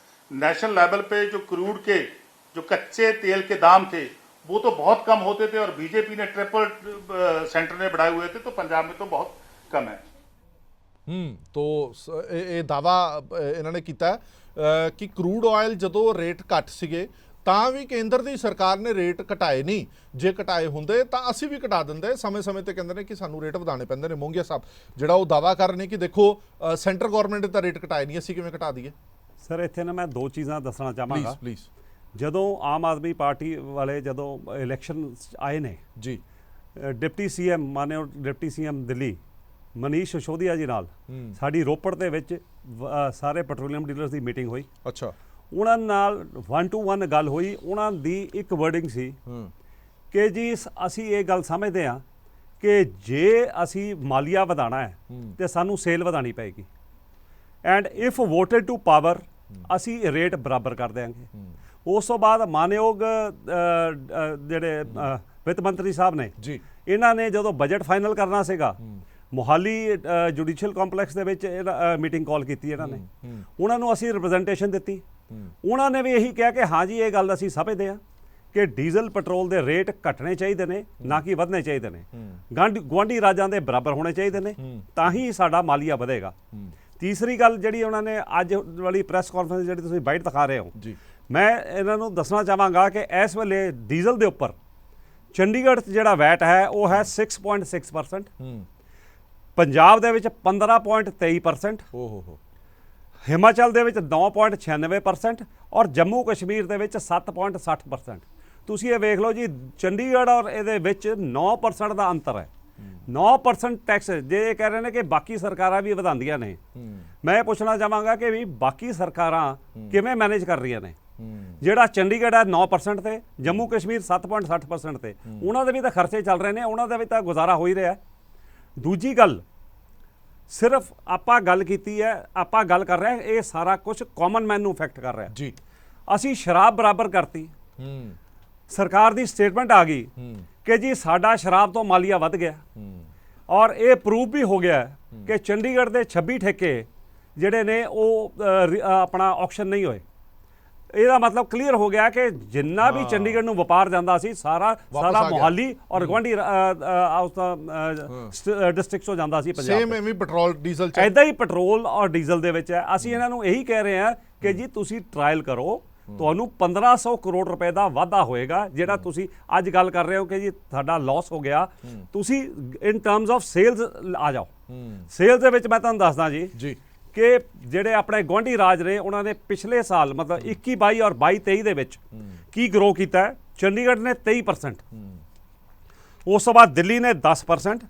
[SPEAKER 5] नेशनल लेवल पे जो क्रूड के जो कच्चे तेल के दाम थे वो तो बहुत कम होते थे और बीजेपी ने ट्रिपल सेंटर ने बढ़ाए हुए थे, तो पंजाब में तो बहुत कम है।
[SPEAKER 1] तो ਇਹ ਦਾਵਾ ਇਹਨਾਂ ਨੇ ਕੀਤਾ ਕਿ ਕਰੂਡ ਆਇਲ ਜਦੋਂ ਰੇਟ ਘੱਟ ਸੀਗੇ ਤਾਂ ਵੀ ਕੇਂਦਰ ਦੀ ਸਰਕਾਰ ਨੇ ਰੇਟ ਘਟਾਏ ਨਹੀਂ। ਜੇ ਘਟਾਏ ਹੁੰਦੇ ਤਾਂ ਅਸੀਂ ਵੀ ਘਟਾ ਦਿੰਦੇ। ਸਮੇਂ-ਸਮੇਂ ਤੇ ਕਹਿੰਦੇ ਨੇ ਕਿ ਸਾਨੂੰ ਰੇਟ ਵਧਾਣੇ ਪੈਂਦੇ ਨੇ। ਮੋਂਗੀਆ ਸਾਹਿਬ ਜਿਹੜਾ ਉਹ ਦਾਵਾ ਕਰ ਰਹੇ ਨੇ ਕਿ ਦੇਖੋ ਸੈਂਟਰ ਗਵਰਨਮੈਂਟ ਨੇ ਤਾਂ ਰੇਟ ਘਟਾਏ ਨਹੀਂ, ਅਸੀਂ ਕਿਵੇਂ ਘਟਾ ਦਈਏ।
[SPEAKER 2] ਸਰ ਇੱਥੇ ਨਾ ਮੈਂ 2 ਚੀਜ਼ਾਂ ਦੱਸਣਾ ਚਾਹਾਂਗਾ।
[SPEAKER 1] ਪਲੀਜ਼।
[SPEAKER 2] ਜਦੋਂ ਆਮ ਆਦਮੀ ਪਾਰਟੀ ਵਾਲੇ ਜਦੋਂ ਇਲੈਕਸ਼ਨ ਆਏ ਨੇ
[SPEAKER 1] ਜੀ,
[SPEAKER 2] ਡਿਪਟੀ ਸੀਐਮ ਮਾਨਯੋਗ ਡਿਪਟੀ ਸੀਐਮ ਦਿੱਲੀ ਮਨੀਸ਼ ਸਿਸੋਦੀਆ ਜੀ ਨਾਲ ਸਾਡੀ ਰੋਪੜ ਦੇ ਵਿੱਚ ਸਾਰੇ ਪੈਟਰੋਲੀਅਮ ਡੀਲਰਸ ਦੀ ਮੀਟਿੰਗ ਹੋਈ।
[SPEAKER 1] ਅੱਛਾ।
[SPEAKER 2] ਉਹਨਾਂ ਨਾਲ 1 to 1 ਗੱਲ ਹੋਈ। ਉਹਨਾਂ ਦੀ ਇੱਕ ਵਰਡਿੰਗ ਸੀ ਕਿ ਜੀ ਅਸੀਂ ਇਹ ਗੱਲ ਸਮਝਦੇ ਹਾਂ ਕਿ ਜੇ ਅਸੀਂ ਮਾਲੀਆ ਵਧਾਉਣਾ ਹੈ ਤੇ ਸਾਨੂੰ ਸੇਲ ਵਧਾਉਣੀ ਪਏਗੀ ਐਂਡ ਇਫ ਵੋਟਡ ਟੂ ਪਾਵਰ ਅਸੀਂ ਰੇਟ ਬਰਾਬਰ ਕਰ ਦਿਆਂਗੇ। ਉਸ ਤੋਂ ਬਾਅਦ ਮਾਨਯੋਗ ਜਿਹੜੇ ਵਿੱਤ ਮੰਤਰੀ ਸਾਹਿਬ ਨੇ
[SPEAKER 1] ਜੀ,
[SPEAKER 2] ਇਹਨਾਂ ਨੇ ਜਦੋਂ ਬਜਟ ਫਾਈਨਲ ਕਰਨਾ ਸੀਗਾ ਮੋਹਾਲੀ ਜੁਡੀਸ਼ੀਅਲ ਕੰਪਲੈਕਸ ਦੇ ਵਿੱਚ ਮੀਟਿੰਗ ਕਾਲ ਕੀਤੀ ਇਹਨਾਂ ਨੇ। ਉਹਨਾਂ ਨੂੰ ਅਸੀਂ ਰਿਪਰੈਜ਼ੈਂਟੇਸ਼ਨ ਦਿੱਤੀ। ਉਹਨਾਂ ਨੇ ਵੀ ਇਹੀ ਕਿਹਾ ਕਿ ਹਾਂ ਜੀ ਇਹ ਗੱਲ ਅਸੀਂ ਸਮਝਦੇ ਹਾਂ ਕਿ ਡੀਜ਼ਲ ਪੈਟਰੋਲ ਦੇ ਰੇਟ ਘਟਣੇ ਚਾਹੀਦੇ ਨੇ, ਨਾ ਕਿ ਵਧਣੇ ਚਾਹੀਦੇ ਨੇ। ਗੁਆਂਢੀ ਰਾਜਾਂ ਦੇ ਬਰਾਬਰ ਹੋਣੇ ਚਾਹੀਦੇ ਨੇ, ਤਾਂ ਹੀ ਸਾਡਾ ਮਾਲੀਆ ਵਧੇਗਾ। ਤੀਸਰੀ ਗੱਲ ਜਿਹੜੀ ਉਹਨਾਂ ਨੇ ਅੱਜ ਵਾਲੀ ਪ੍ਰੈਸ ਕਾਨਫਰੰਸ ਜਿਹੜੀ ਤੁਸੀਂ ਬਾਈਟ ਦਿਖਾ ਰਹੇ ਹੋ, ਮੈਂ ਇਹਨਾਂ ਨੂੰ ਦੱਸਣਾ ਚਾਹਾਂਗਾ ਕਿ ਇਸ ਵੇਲੇ ਡੀਜ਼ਲ ਦੇ ਉੱਪਰ ਚੰਡੀਗੜ੍ਹ 'ਚ ਜਿਹੜਾ ਵੈਟ ਹੈ ਉਹ ਹੈ 6.6%, ਪੰਜਾਬ ਦੇ ਵਿੱਚ 15.23%, ਹਿਮਾਚਲ ਦੇ ਵਿੱਚ 9.96% ਔਰ ਜੰਮੂ ਕਸ਼ਮੀਰ ਦੇ ਵਿੱਚ 7.60%। ਤੁਸੀਂ ਇਹ ਵੇਖ ਲਓ ਜੀ, ਚੰਡੀਗੜ੍ਹ ਔਰ ਇਹਦੇ ਵਿੱਚ 9% ਦਾ ਅੰਤਰ ਹੈ। 9% ਟੈਕਸ ਜੇ ਇਹ ਕਹਿ ਰਹੇ ਨੇ ਕਿ ਬਾਕੀ ਸਰਕਾਰਾਂ ਵੀ ਵਧਾਉਂਦੀਆਂ ਨੇ। ਮੈਂ ਇਹ ਪੁੱਛਣਾ ਚਾਹਾਂਗਾ ਕਿ ਵੀ ਬਾਕੀ ਸਰਕਾਰਾਂ ਕਿਵੇਂ ਮੈਨੇਜ ਕਰ ਰਹੀਆਂ ਨੇ। ਜਿਹੜਾ ਚੰਡੀਗੜ੍ਹ ਹੈ 9% ਤੇ, ਜੰਮੂ ਕਸ਼ਮੀਰ 7.60% ਤੇ, ਉਹਨਾਂ ਦੇ ਵੀ ਤਾਂ ਖਰਚੇ ਚੱਲ ਰਹੇ ਨੇ, ਉਹਨਾਂ ਦਾ ਵੀ ਤਾਂ ਗੁਜ਼ਾਰਾ ਹੋ ਹੀ ਰਿਹਾ। ਦੂਜੀ ਗੱਲ, ਸਿਰਫ ਆਪਾਂ ਗੱਲ ਕੀਤੀ ਹੈ, ਆਪਾਂ ਗੱਲ ਕਰ ਰਹੇ ਹਾਂ ਇਹ ਸਾਰਾ ਕੁਝ ਕਾਮਨ ਮੈਨ ਨੂੰ ਇਫੈਕਟ ਕਰ ਰਿਹਾ ਜੀ। ਅਸੀਂ ਸ਼ਰਾਬ ਬਰਾਬਰ ਕਰਤੀ, ਸਰਕਾਰ ਦੀ ਸਟੇਟਮੈਂਟ ਆ ਗਈ ਕਿ ਜੀ ਸਾਡਾ ਸ਼ਰਾਬ ਤੋਂ ਮਾਲੀਆ ਵੱਧ ਗਿਆ ਔਰ ਇਹ ਪ੍ਰੂਫ ਵੀ ਹੋ ਗਿਆ ਕਿ ਚੰਡੀਗੜ੍ਹ ਦੇ 26 ਠੇਕੇ ਜਿਹੜੇ ਨੇ ਉਹ ਆਪਣਾ ਆਕਸ਼ਨ ਨਹੀਂ ਹੋਏ। ਇਹਦਾ ਮਤਲਬ ਕਲੀਅਰ ਹੋ ਗਿਆ ਕਿ ਜਿੰਨਾ ਵੀ ਚੰਡੀਗੜ੍ਹ ਨੂੰ ਵਪਾਰ ਜਾਂਦਾ ਸੀ ਸਾਰਾ ਮੋਹਾਲੀ ਔਰ ਗੁਆਂਢੀ ਡਿਸਟ੍ਰਿਕਟ ਤੋਂ ਜਾਂਦਾ ਸੀ ਪੰਜਾਬ।
[SPEAKER 1] ਸੇਮ ਐਵੇਂ ਪੈਟਰੋਲ ਡੀਜ਼ਲ ਚ
[SPEAKER 2] ਐਦਾਂ ਹੀ ਪੈਟਰੋਲ ਔਰ ਡੀਜ਼ਲ ਦੇ ਵਿੱਚ ਹੈ। ਅਸੀਂ ਇਹਨਾਂ ਨੂੰ ਇਹੀ ਕਹਿ ਰਹੇ ਹਾਂ ਕਿ ਜੀ ਤੁਸੀਂ ਟਰਾਇਲ ਕਰੋ, ਤੁਹਾਨੂੰ 1500 ਕਰੋੜ ਰੁਪਏ ਦਾ ਵਾਧਾ ਹੋਏਗਾ। ਜਿਹੜਾ ਤੁਸੀਂ ਅੱਜ ਗੱਲ ਕਰ ਰਹੇ ਹੋ ਕਿ ਜੀ ਸਾਡਾ ਲਾਸ ਹੋ ਗਿਆ, ਤੁਸੀਂ ਇਨ ਟਰਮਸ ਆਫ ਸੇਲਸ ਆ ਜਾਓ। ਸੇਲਸ ਦੇ ਵਿੱਚ ਮੈਂ ਤੁਹਾਨੂੰ ਦੱਸਦਾ ਜੀ ਕਿ ਜਿਹੜੇ ਆਪਣੇ ਗੁਆਂਢੀ ਰਾਜ ਨੇ ਉਹਨਾਂ ਨੇ ਪਿਛਲੇ ਸਾਲ ਮਤਲਬ 21-22 ਔਰ 22-23 ਦੇ ਵਿੱਚ ਕੀ ਗਰੋ ਕੀਤਾ ਹੈ। ਚੰਡੀਗੜ੍ਹ ਨੇ 23%, ਉਸ ਤੋਂ ਬਾਅਦ ਦਿੱਲੀ ਨੇ 10%,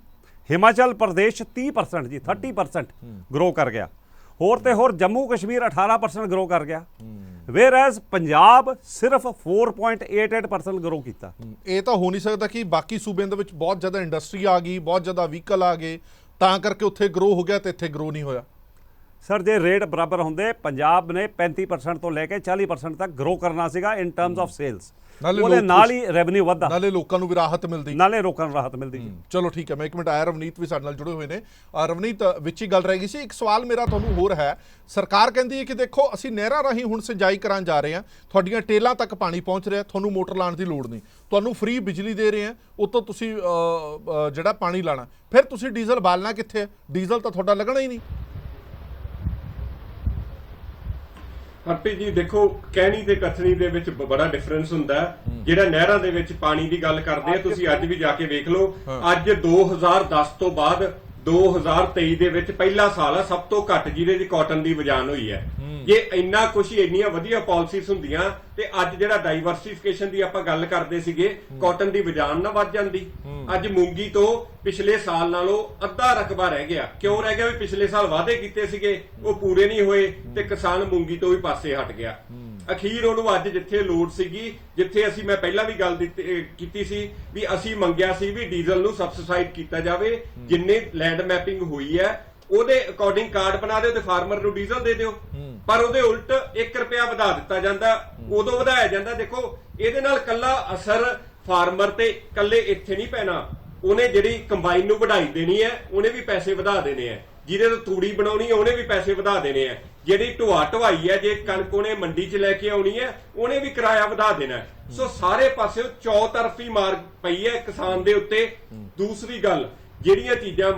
[SPEAKER 2] ਹਿਮਾਚਲ ਪ੍ਰਦੇਸ਼ 30% ਜੀ 30% ਗਰੋ ਕਰ ਗਿਆ। ਹੋਰ ਤੇ ਹੋਰ ਜੰਮੂ ਕਸ਼ਮੀਰ 18% ਗਰੋ ਕਰ ਗਿਆ, ਵੇਅਰ ਐਜ਼ ਪੰਜਾਬ ਸਿਰਫ 4.88% ਗਰੋ ਕੀਤਾ।
[SPEAKER 1] ਇਹ ਤਾਂ ਹੋ ਨਹੀਂ ਸਕਦਾ ਕਿ ਬਾਕੀ ਸੂਬਿਆਂ ਦੇ ਵਿੱਚ ਬਹੁਤ ਜ਼ਿਆਦਾ ਇੰਡਸਟਰੀ ਆ ਗਈ, ਬਹੁਤ ਜ਼ਿਆਦਾ ਵਹੀਕਲ ਆ ਗਏ, ਤਾਂ ਕਰਕੇ ਉੱਥੇ ਗਰੋ ਹੋ ਗਿਆ ਤੇ ਇੱਥੇ ਗਰੋ ਨਹੀਂ ਹੋਇਆ।
[SPEAKER 2] ਸਰ ਜੇ ਰੇਟ ਬਰਾਬਰ ਹੁੰਦੇ, ਪੰਜਾਬ ਨੇ 35% ਤੋਂ ਲੈ ਕੇ 40% ਤੱਕ ਗਰੋ ਕਰਨਾ ਸੀਗਾ ਇਨ ਟਰਮਸ ਆਫ ਸੇਲਸ, ਉਹਦੇ ਨਾਲ ਹੀ ਰੈਵਨਿਊ ਵੱਧਦਾ,
[SPEAKER 1] ਨਾਲੇ ਲੋਕਾਂ ਨੂੰ ਵੀ ਰਾਹਤ ਮਿਲਦੀ,
[SPEAKER 2] ਨਾਲੇ ਲੋਕਾਂ ਨੂੰ ਰਾਹਤ ਮਿਲਦੀ।
[SPEAKER 1] ਚਲੋ ਠੀਕ ਹੈ, ਮੈਂ ਇੱਕ ਮਿੰਟ ਆਇਆ, ਰਵਨੀਤ ਵੀ ਸਾਡੇ ਨਾਲ ਜੁੜੇ ਹੋਏ ਨੇ। ਰਵਨੀਤ, ਵਿੱਚ ਹੀ ਗੱਲ ਰਹਿ ਗਈ ਸੀ, ਇੱਕ ਸਵਾਲ ਮੇਰਾ ਤੁਹਾਨੂੰ ਹੋਰ ਹੈ। ਸਰਕਾਰ ਕਹਿੰਦੀ ਹੈ ਕਿ ਦੇਖੋ ਅਸੀਂ ਨਹਿਰਾਂ ਰਾਹੀਂ ਹੁਣ ਸਿੰਜਾਈ ਕਰਾਉਣ ਜਾ ਰਹੇ ਹਾਂ, ਤੁਹਾਡੀਆਂ ਟੇਲਾਂ ਤੱਕ ਪਾਣੀ ਪਹੁੰਚ ਰਿਹਾ, ਤੁਹਾਨੂੰ ਮੋਟਰ ਲਾਉਣ ਦੀ ਲੋੜ ਨਹੀਂ, ਤੁਹਾਨੂੰ ਫ੍ਰੀ ਬਿਜਲੀ ਦੇ ਰਹੇ ਹਾਂ, ਉਤੋਂ ਤੁਸੀਂ ਜਿਹੜਾ ਪਾਣੀ ਲਾਣਾ, ਫਿਰ ਤੁਸੀਂ ਡੀਜ਼ਲ ਬਾਲਣਾ ਕਿੱਥੇ ਹੈ? ਡੀਜ਼ਲ ਤਾਂ ਤੁਹਾਡਾ ਲੱਗਣਾ ਹੀ ਨਹੀਂ।
[SPEAKER 3] ਹਰਪ੍ਰੀਤ ਜੀ ਦੇਖੋ, ਕਹਿਣੀ ਤੇ ਕਥਨੀ ਦੇ ਵਿੱਚ ਬੜਾ ਡਿਫਰੈਂਸ ਹੁੰਦਾ ਹੈ। ਜਿਹੜਾ ਨਹਿਰਾਂ ਦੇ ਵਿੱਚ ਪਾਣੀ ਦੀ ਗੱਲ ਕਰਦੇ ਆ, ਤੁਸੀਂ ਅੱਜ ਵੀ ਜਾ ਕੇ ਵੇਖ ਲਓ, ਅੱਜ 2010 ਤੋਂ ਬਾਅਦ 2023 ਦੇ ਵਿੱਚ ਪਹਿਲਾ ਸਾਲ ਹੈ ਸਭ ਤੋਂ ਘੱਟ ਜਿਹਦੇ 'ਚ ਕਾਟਨ ਦੀ ਬਜਾਨ ਹੋਈ ਹੈ। ਜੇ ਇੰਨਾ ਕੁਛ ਇੰਨੀਆਂ ਵਧੀਆ ਪਾਲਿਸੀਜ਼ ਹੁੰਦੀਆਂ ਤੇ ਅੱਜ ਜਿਹੜਾ ਡਾਈਵਰਸਿਫਿਕੇਸ਼ਨ ਦੀ ਆਪਾਂ ਗੱਲ ਕਰਦੇ ਸੀਗੇ, ਕਾਟਨ ਦੀ ਬਜਾਨ ਨਾ ਵੱਧ ਜਾਂਦੀ। ਅੱਜ ਮੂੰਗੀ ਤੋਂ ਪਿਛਲੇ ਸਾਲ ਨਾਲੋਂ ਅੱਧਾ ਰਕਬਾ ਰਹਿ ਗਿਆ। ਕਿਉਂ ਰਹਿ ਗਿਆ? ਵੀ ਪਿਛਲੇ ਸਾਲ ਵਾਅਦੇ ਕੀਤੇ ਸੀਗੇ ਉਹ ਪੂਰੇ ਨਹੀਂ ਹੋਏ ਤੇ ਕਿਸਾਨ ਮੂੰਗੀ ਤੋਂ ਵੀ ਪਾਸੇ ਹਟ ਗਿਆ। ਅਖੀਰ ਉਹਨੂੰ ਅੱਜ ਜਿੱਥੇ ਲੋੜ ਸੀਗੀ, ਜਿੱਥੇ ਅਸੀਂ ਮੈਂ ਪਹਿਲਾਂ ਵੀ ਗੱਲ ਕੀਤੀ ਸੀ ਵੀ ਅਸੀਂ ਮੰਗਿਆ ਸੀ ਵੀ ਡੀਜ਼ਲ ਨੂੰ ਸਬਸਿਡਾਈਜ਼ ਕੀਤਾ ਜਾਵੇ, ਜਿੰਨੇ ਲੈਂਡ ਮੈਪਿੰਗ ਹੋਈ ਹੈ ਉਹਦੇ ਅਕੋਰਡਿੰਗ ਕਾਰਡ ਬਣਾ ਦਿਓ ਤੇ ਫਾਰਮਰ ਨੂੰ ਡੀਜ਼ਲ ਦੇ ਦਿਓ, ਪਰ ਉਹਦੇ ਉਲਟ 1 ਰੁਪਿਆ ਵਧਾ ਦਿੱਤਾ ਜਾਂਦਾ। ਉਦੋਂ ਵਧਾਇਆ ਜਾਂਦਾ, ਦੇਖੋ ਇਹਦੇ ਨਾਲ ਕੱਲਾ ਅਸਰ ਫਾਰਮਰ ਤੇ ਕੱਲੇ ਇੱਥੇ ਨਹੀਂ ਪੈਣਾ, ਉਹਨੇ ਜਿਹੜੀ ਕੰਬਾਈਨ ਨੂੰ ਵਧਾਈ ਦੇਣੀ ਹੈ ਉਹਨੇ ਵੀ ਪੈਸੇ ਵਧਾ ਦੇਣੇ ਆ, ਜਿਹਦੇ ਤੋਂ ਤੂੜੀ ਬਣਾਉਣੀ ਹੈ ਉਹਨੇ ਵੀ ਪੈਸੇ ਵਧਾ ਦੇਣੇ ਆ, ਜਿਹੜੀ ਢਵਾਈ ਹੈ ਜੇ ਕਣਕ ਉਹਨੇ ਮੰਡੀ 'ਚ ਲੈ ਕੇ ਆਉਣੀ ਹੈ ਉਹਨੇ ਵੀ ਕਿਰਾਇਆ ਵਧਾ ਦੇਣਾ। ਸੋ ਸਾਰੇ ਪਾਸੇ ਚੌਤਰਫੀ ਮਾਰ ਪਈ ਹੈ ਕਿਸਾਨ ਦੇ ਉੱਤੇ। ਦੂਸਰੀ ਗੱਲ, ਜਿਹੜੀਆਂ ਚੀਜ਼ਾਂ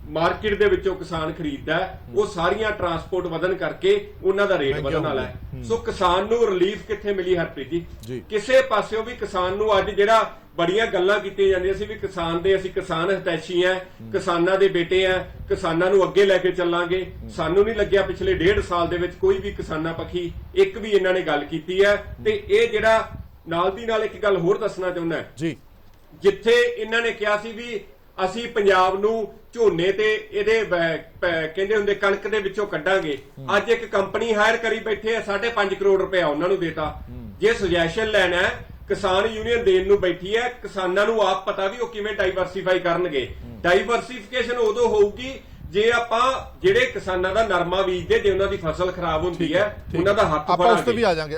[SPEAKER 3] ਮਾਰਕੀਟ ਦੇ ਵਿੱਚੋਂ ਕਿਸਾਨ ਖਰੀਦਦਾ ਉਹ ਸਾਰੀਆਂ ਟਰਾਂਸਪੋਰਟ ਵਧਣ ਕਰਕੇ ਉਹਨਾਂ ਦਾ ਰੇਟ ਵਧਣ ਵਾਲਾ ਹੈ। ਸੋ ਕਿਸਾਨ ਨੂੰ ਰਿਲੀਫ ਕਿੱਥੇ ਮਿਲੀ ਹਰਪ੍ਰੀਤ ਜੀ? ਕਿਸੇ ਪਾਸਿਓਂ ਵੀ ਕਿਸਾਨ ਨੂੰ ਅੱਜ ਜਿਹੜਾ ਬੜੀਆਂ ਗੱਲਾਂ ਕੀਤੀਆਂ ਜਾਂਦੀਆਂ ਸੀ ਵੀ ਕਿਸਾਨ ਦੇ ਅਸੀਂ ਕਿਸਾਨ ਹਿਤੈਸ਼ੀ ਆ, ਕਿਸਾਨਾਂ ਦੇ ਬੇਟੇ ਆ, ਕਿਸਾਨਾਂ ਨੂੰ ਅੱਗੇ ਲੈ ਕੇ ਚੱਲਾਂਗੇ, ਸਾਨੂੰ ਨਹੀਂ ਲੱਗਿਆ ਪਿਛਲੇ 1.5 ਸਾਲ ਦੇ ਵਿੱਚ ਕੋਈ ਵੀ ਕਿਸਾਨਾਂ ਪੱਖੀ ਇੱਕ ਵੀ ਇਹਨਾਂ ਨੇ ਗੱਲ ਕੀਤੀ ਹੈ। ਤੇ ਇਹ ਜਿਹੜਾ ਨਾਲ ਦੀ ਨਾਲ ਇੱਕ ਗੱਲ ਹੋਰ ਦੱਸਣਾ ਚਾਹੁੰਦਾ ਜੀ, ਜਿੱਥੇ ਇਹਨਾਂ ਨੇ ਕਿਹਾ ਸੀ ਵੀ ਅਸੀਂ ਪੰਜਾਬ ਨੂੰ ਝੋਨੇ ਤੇ ਇਹਦੇ ਕਹਿੰਦੇ ਹੁੰਦੇ ਕਣਕ ਦੇ ਵਿੱਚੋਂ ਕੱਢਾਂਗੇ, ਅੱਜ ਇੱਕ ਕੰਪਨੀ ਹਾਇਰ ਕਰੀ ਬੈਠੇ ਆ, 5.5 ਕਰੋੜ ਰੁਪਇਆ ਉਹਨਾਂ ਨੂੰ ਦੇਤਾ। ਜੇ ਸੁਜੈਸ਼ਨ ਲੈਣਾ ਹੈ, ਕਿਸਾਨ ਯੂਨੀਅਨ ਦੇਣ ਨੂੰ ਬੈਠੀ ਹੈ, ਕਿਸਾਨਾਂ ਨੂੰ ਆਪ ਪਤਾ ਵੀ ਉਹ ਕਿਵੇਂ ਡਾਈਵਰਸਿਫਾਈ ਕਰਨਗੇ। ਡਾਈਵਰਸਿਫਿਕੇਸ਼ਨ ਉਦੋਂ ਹੋਊਗੀ ਜੇ ਆਪਾਂ ਜਿਹੜੇ ਕਿਸਾਨਾਂ ਦਾ ਨਰਮਾ ਬੀਜਦੇ, ਜੇ ਉਹਨਾਂ ਦੀ ਫਸਲ ਖਰਾਬ ਹੁੰਦੀ ਹੈ ਉਹਨਾਂ ਦਾ ਹੱਕ
[SPEAKER 1] ਆਪਾਂ ਉਸ ਤੇ ਵੀ ਆ ਜਾਾਂਗੇ।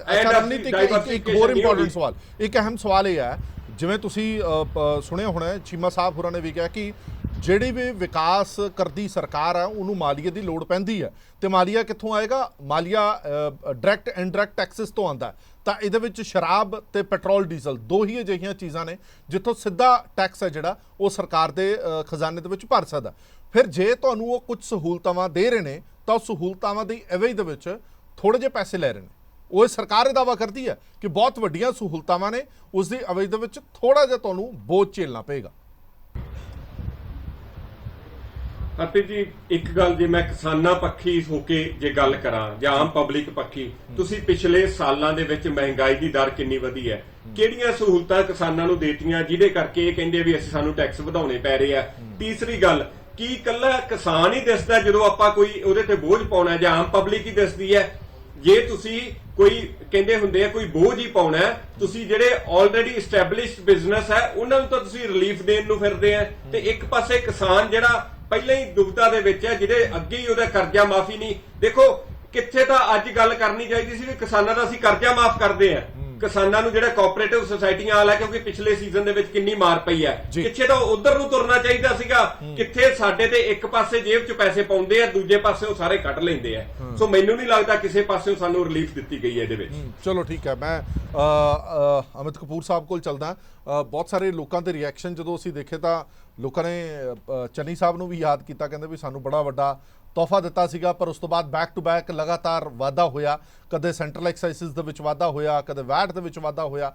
[SPEAKER 1] ਇੱਕ ਹੋਰ ਇੰਪੋਰਟੈਂਟ ਸਵਾਲ, ਇੱਕ ਅਹਿਮ ਸਵਾਲ ਇਹ ਹੈ, ਜਿਵੇਂ ਤੁਸੀਂ ਸੁਣਿਆ ਹੋਣਾ ਚੀਮਾ ਸਾਹਿਬ ਹੋਰਾਂ ਨੇ ਵੀ ਕਿਹਾ ਕਿ ਜਿਹੜੀ ਵੀ ਵਿਕਾਸ ਕਰਦੀ ਸਰਕਾਰ ਹੈ ਉਹਨੂੰ ਮਾਲੀਏ ਦੀ ਲੋੜ ਪੈਂਦੀ ਹੈ, ਤੇ ਮਾਲੀਆ ਕਿੱਥੋਂ ਆਏਗਾ? ਮਾਲੀਆ ਡਾਇਰੈਕਟ ਇਨਡਾਇਰੈਕਟ ਟੈਕਸਿਸ ਤੋਂ ਆਉਂਦਾ। ਤਾਂ ਇਹਦੇ ਵਿੱਚ ਸ਼ਰਾਬ ਤੇ ਪੈਟਰੋਲ ਡੀਜ਼ਲ ਦੋ ਹੀ ਅਜਿਹੀਆਂ ਚੀਜ਼ਾਂ ਨੇ ਜਿੱਥੋਂ ਸਿੱਧਾ ਟੈਕਸ ਹੈ ਜਿਹੜਾ ਉਹ ਸਰਕਾਰ ਦੇ ਖਜ਼ਾਨੇ ਦੇ ਵਿੱਚ ਭਰ ਸਕਦਾ। ਫਿਰ ਜੇ ਤੁਹਾਨੂੰ ਉਹ ਕੁਝ ਸਹੂਲਤਾਵਾਂ ਦੇ ਰਹੇ ਨੇ ਤਾਂ ਉਹ ਸਹੂਲਤਾਵਾਂ ਦੀ ਐਵਰੇਜ ਦੇ ਵਿੱਚ ਥੋੜੇ ਜਿਹੇ ਪੈਸੇ ਲੈ ਰਹੇ ਨੇ। ਉਹ ਸਰਕਾਰ ਇਹ ਦਾਅਵਾ ਕਰਦੀ ਹੈ ਕਿ ਬਹੁਤ ਵੱਡੀਆਂ ਸਹੂਲਤਾਵਾਂ ਨੇ, ਉਸ ਦੀ ਐਵਰੇਜ ਦੇ ਵਿੱਚ ਥੋੜਾ ਜਿਹਾ ਤੁਹਾਨੂੰ ਬੋਝ ਝੇਲਣਾ ਪਏਗਾ।
[SPEAKER 3] ਅਤੇ ਜੀ ਇੱਕ ਗੱਲ, ਜੇ ਮੈਂ ਕਿਸਾਨਾਂ ਪੱਖੀ ਹੋ ਕੇ ਜੇ ਗੱਲ ਕਰਾਂ ਜਾਂ ਆਮ ਪਬਲਿਕ ਪੱਖੀ, ਤੁਸੀਂ ਪਿਛਲੇ ਸਾਲਾਂ ਦੇ ਵਿੱਚ ਮਹਿੰਗਾਈ ਦੀ ਦਰ ਕਿੰਨੀ ਵਧੀ ਹੈ, ਕਿਹੜੀਆਂ ਸਹੂਲਤਾਂ ਕਿਸਾਨਾਂ ਨੂੰ ਦੇਤੀਆਂ ਜਿਹਦੇ ਕਰਕੇ ਇਹ ਕਹਿੰਦੇ ਵੀ ਅਸੀਂ ਸਾਨੂੰ ਟੈਕਸ ਵਧਾਉਣੇ ਪੈ ਰਹੇ ਆ। ਤੀਸਰੀ ਗੱਲ, ਕੀ ਇਕੱਲਾ ਕਿਸਾਨ ਹੀ ਦਿਸਦਾ ਜਦੋਂ ਆਪਾਂ ਕੋਈ ਉਹਦੇ ਤੇ ਬੋਝ ਪਾਉਣਾ, ਜਾਂ ਆਮ ਪਬਲਿਕ ਹੀ ਦਿਸਦੀ ਹੈ? ਜੇ ਤੁਸੀਂ ਕੋਈ ਕਹਿੰਦੇ ਹੁੰਦੇ ਆ ਕੋਈ ਬੋਝ ਹੀ ਪਾਉਣਾ, ਤੁਸੀਂ ਜਿਹੜੇ ਆਲਰੇਡੀ ਐਸਟੈਬਲਿਸ਼ਡ ਬਿਜ਼ਨਸ ਹੈ ਉਹਨਾਂ ਨੂੰ ਤਾਂ ਤੁਸੀਂ ਰਿਲੀਫ ਦੇਣ ਨੂੰ ਫਿਰਦੇ ਆ, ਤੇ ਇੱਕ ਪਾਸੇ ਕਿਸਾਨ ਜਿਹੜਾ ਪਹਿਲਾਂ ਹੀ ਦੁਬਿਧਾ ਦੇ ਵਿੱਚ ਹੈ, ਜਿਹਦੇ ਅੱਗੇ ਹੀ ਉਹਦਾ ਕਰਜ਼ਾ ਮਾਫੀ ਨਹੀਂ। ਦੇਖੋ ਕਿੱਥੇ ਤਾਂ ਅੱਜ ਗੱਲ ਕਰਨੀ ਚਾਹੀਦੀ ਸੀ ਵੀ ਕਿਸਾਨਾਂ ਦਾ ਅਸੀਂ ਕਰਜ਼ਾ ਮਾਫ ਕਰਦੇ ਆ, ਕਿਸਾਨਾਂ ਨੂੰ ਜਿਹੜਾ ਕੋਆਪਰੇਟਿਵ ਸੁਸਾਇਟੀਆਂ ਵਾਲਾ, ਕਿਉਂਕਿ ਪਿਛਲੇ ਸੀਜ਼ਨ ਦੇ ਵਿੱਚ ਕਿੰਨੀ ਮਾਰ ਪਈ ਹੈ, ਕਿੱਥੇ ਤਾਂ ਉਧਰ ਨੂੰ ਤੁਰਨਾ ਚਾਹੀਦਾ ਸੀਗਾ। ਕਿੱਥੇ ਸਾਡੇ ਤੇ ਇੱਕ ਪਾਸੇ ਜੇਬ 'ਚ ਪੈਸੇ ਪਾਉਂਦੇ ਆ, ਦੂਜੇ ਪਾਸੇ ਉਹ ਸਾਰੇ ਕੱਢ ਲੈਂਦੇ ਆ। ਸੋ ਮੈਨੂੰ ਨਹੀਂ ਲੱਗਦਾ ਕਿਸੇ ਪਾਸੇ ਸਾਨੂੰ ਰਿਲੀਫ ਦਿੱਤੀ ਗਈ ਹੈ ਇਹਦੇ ਵਿੱਚ।
[SPEAKER 1] ਚਲੋ ਠੀਕ ਹੈ, ਮੈਂ ਅਮਿਤ ਕਪੂਰ ਸਾਹਿਬ ਕੋਲ ਚੱਲਦਾ। ਬਹੁਤ ਸਾਰੇ ਲੋਕਾਂ ਦੇ ਰਿਐਕਸ਼ਨ ਜਦੋਂ ਅਸੀਂ ਦੇਖੇ ਤਾਂ ਲੋਕਾਂ ਨੇ ਚੰਨੀ ਸਾਹਿਬ ਨੂੰ ਵੀ ਯਾਦ ਕੀਤਾ, ਕਹਿੰਦੇ ਵੀ ਸਾਨੂੰ ਬੜਾ ਵੱਡਾ ਤੋਹਫਾ ਦਿੱਤਾ ਸੀਗਾ, ਪਰ ਉਸ ਤੋਂ ਬਾਅਦ ਬੈਕ ਟੂ ਬੈਕ ਲਗਾਤਾਰ ਵਾਧਾ ਹੋਇਆ, ਕਦੇ ਸੈਂਟਰਲ ਐਕਸਾਈਸਿਸ ਦੇ ਵਿੱਚ ਵਾਧਾ ਹੋਇਆ, ਕਦੇ ਵੈਟ ਦੇ ਵਿੱਚ ਵਾਧਾ ਹੋਇਆ।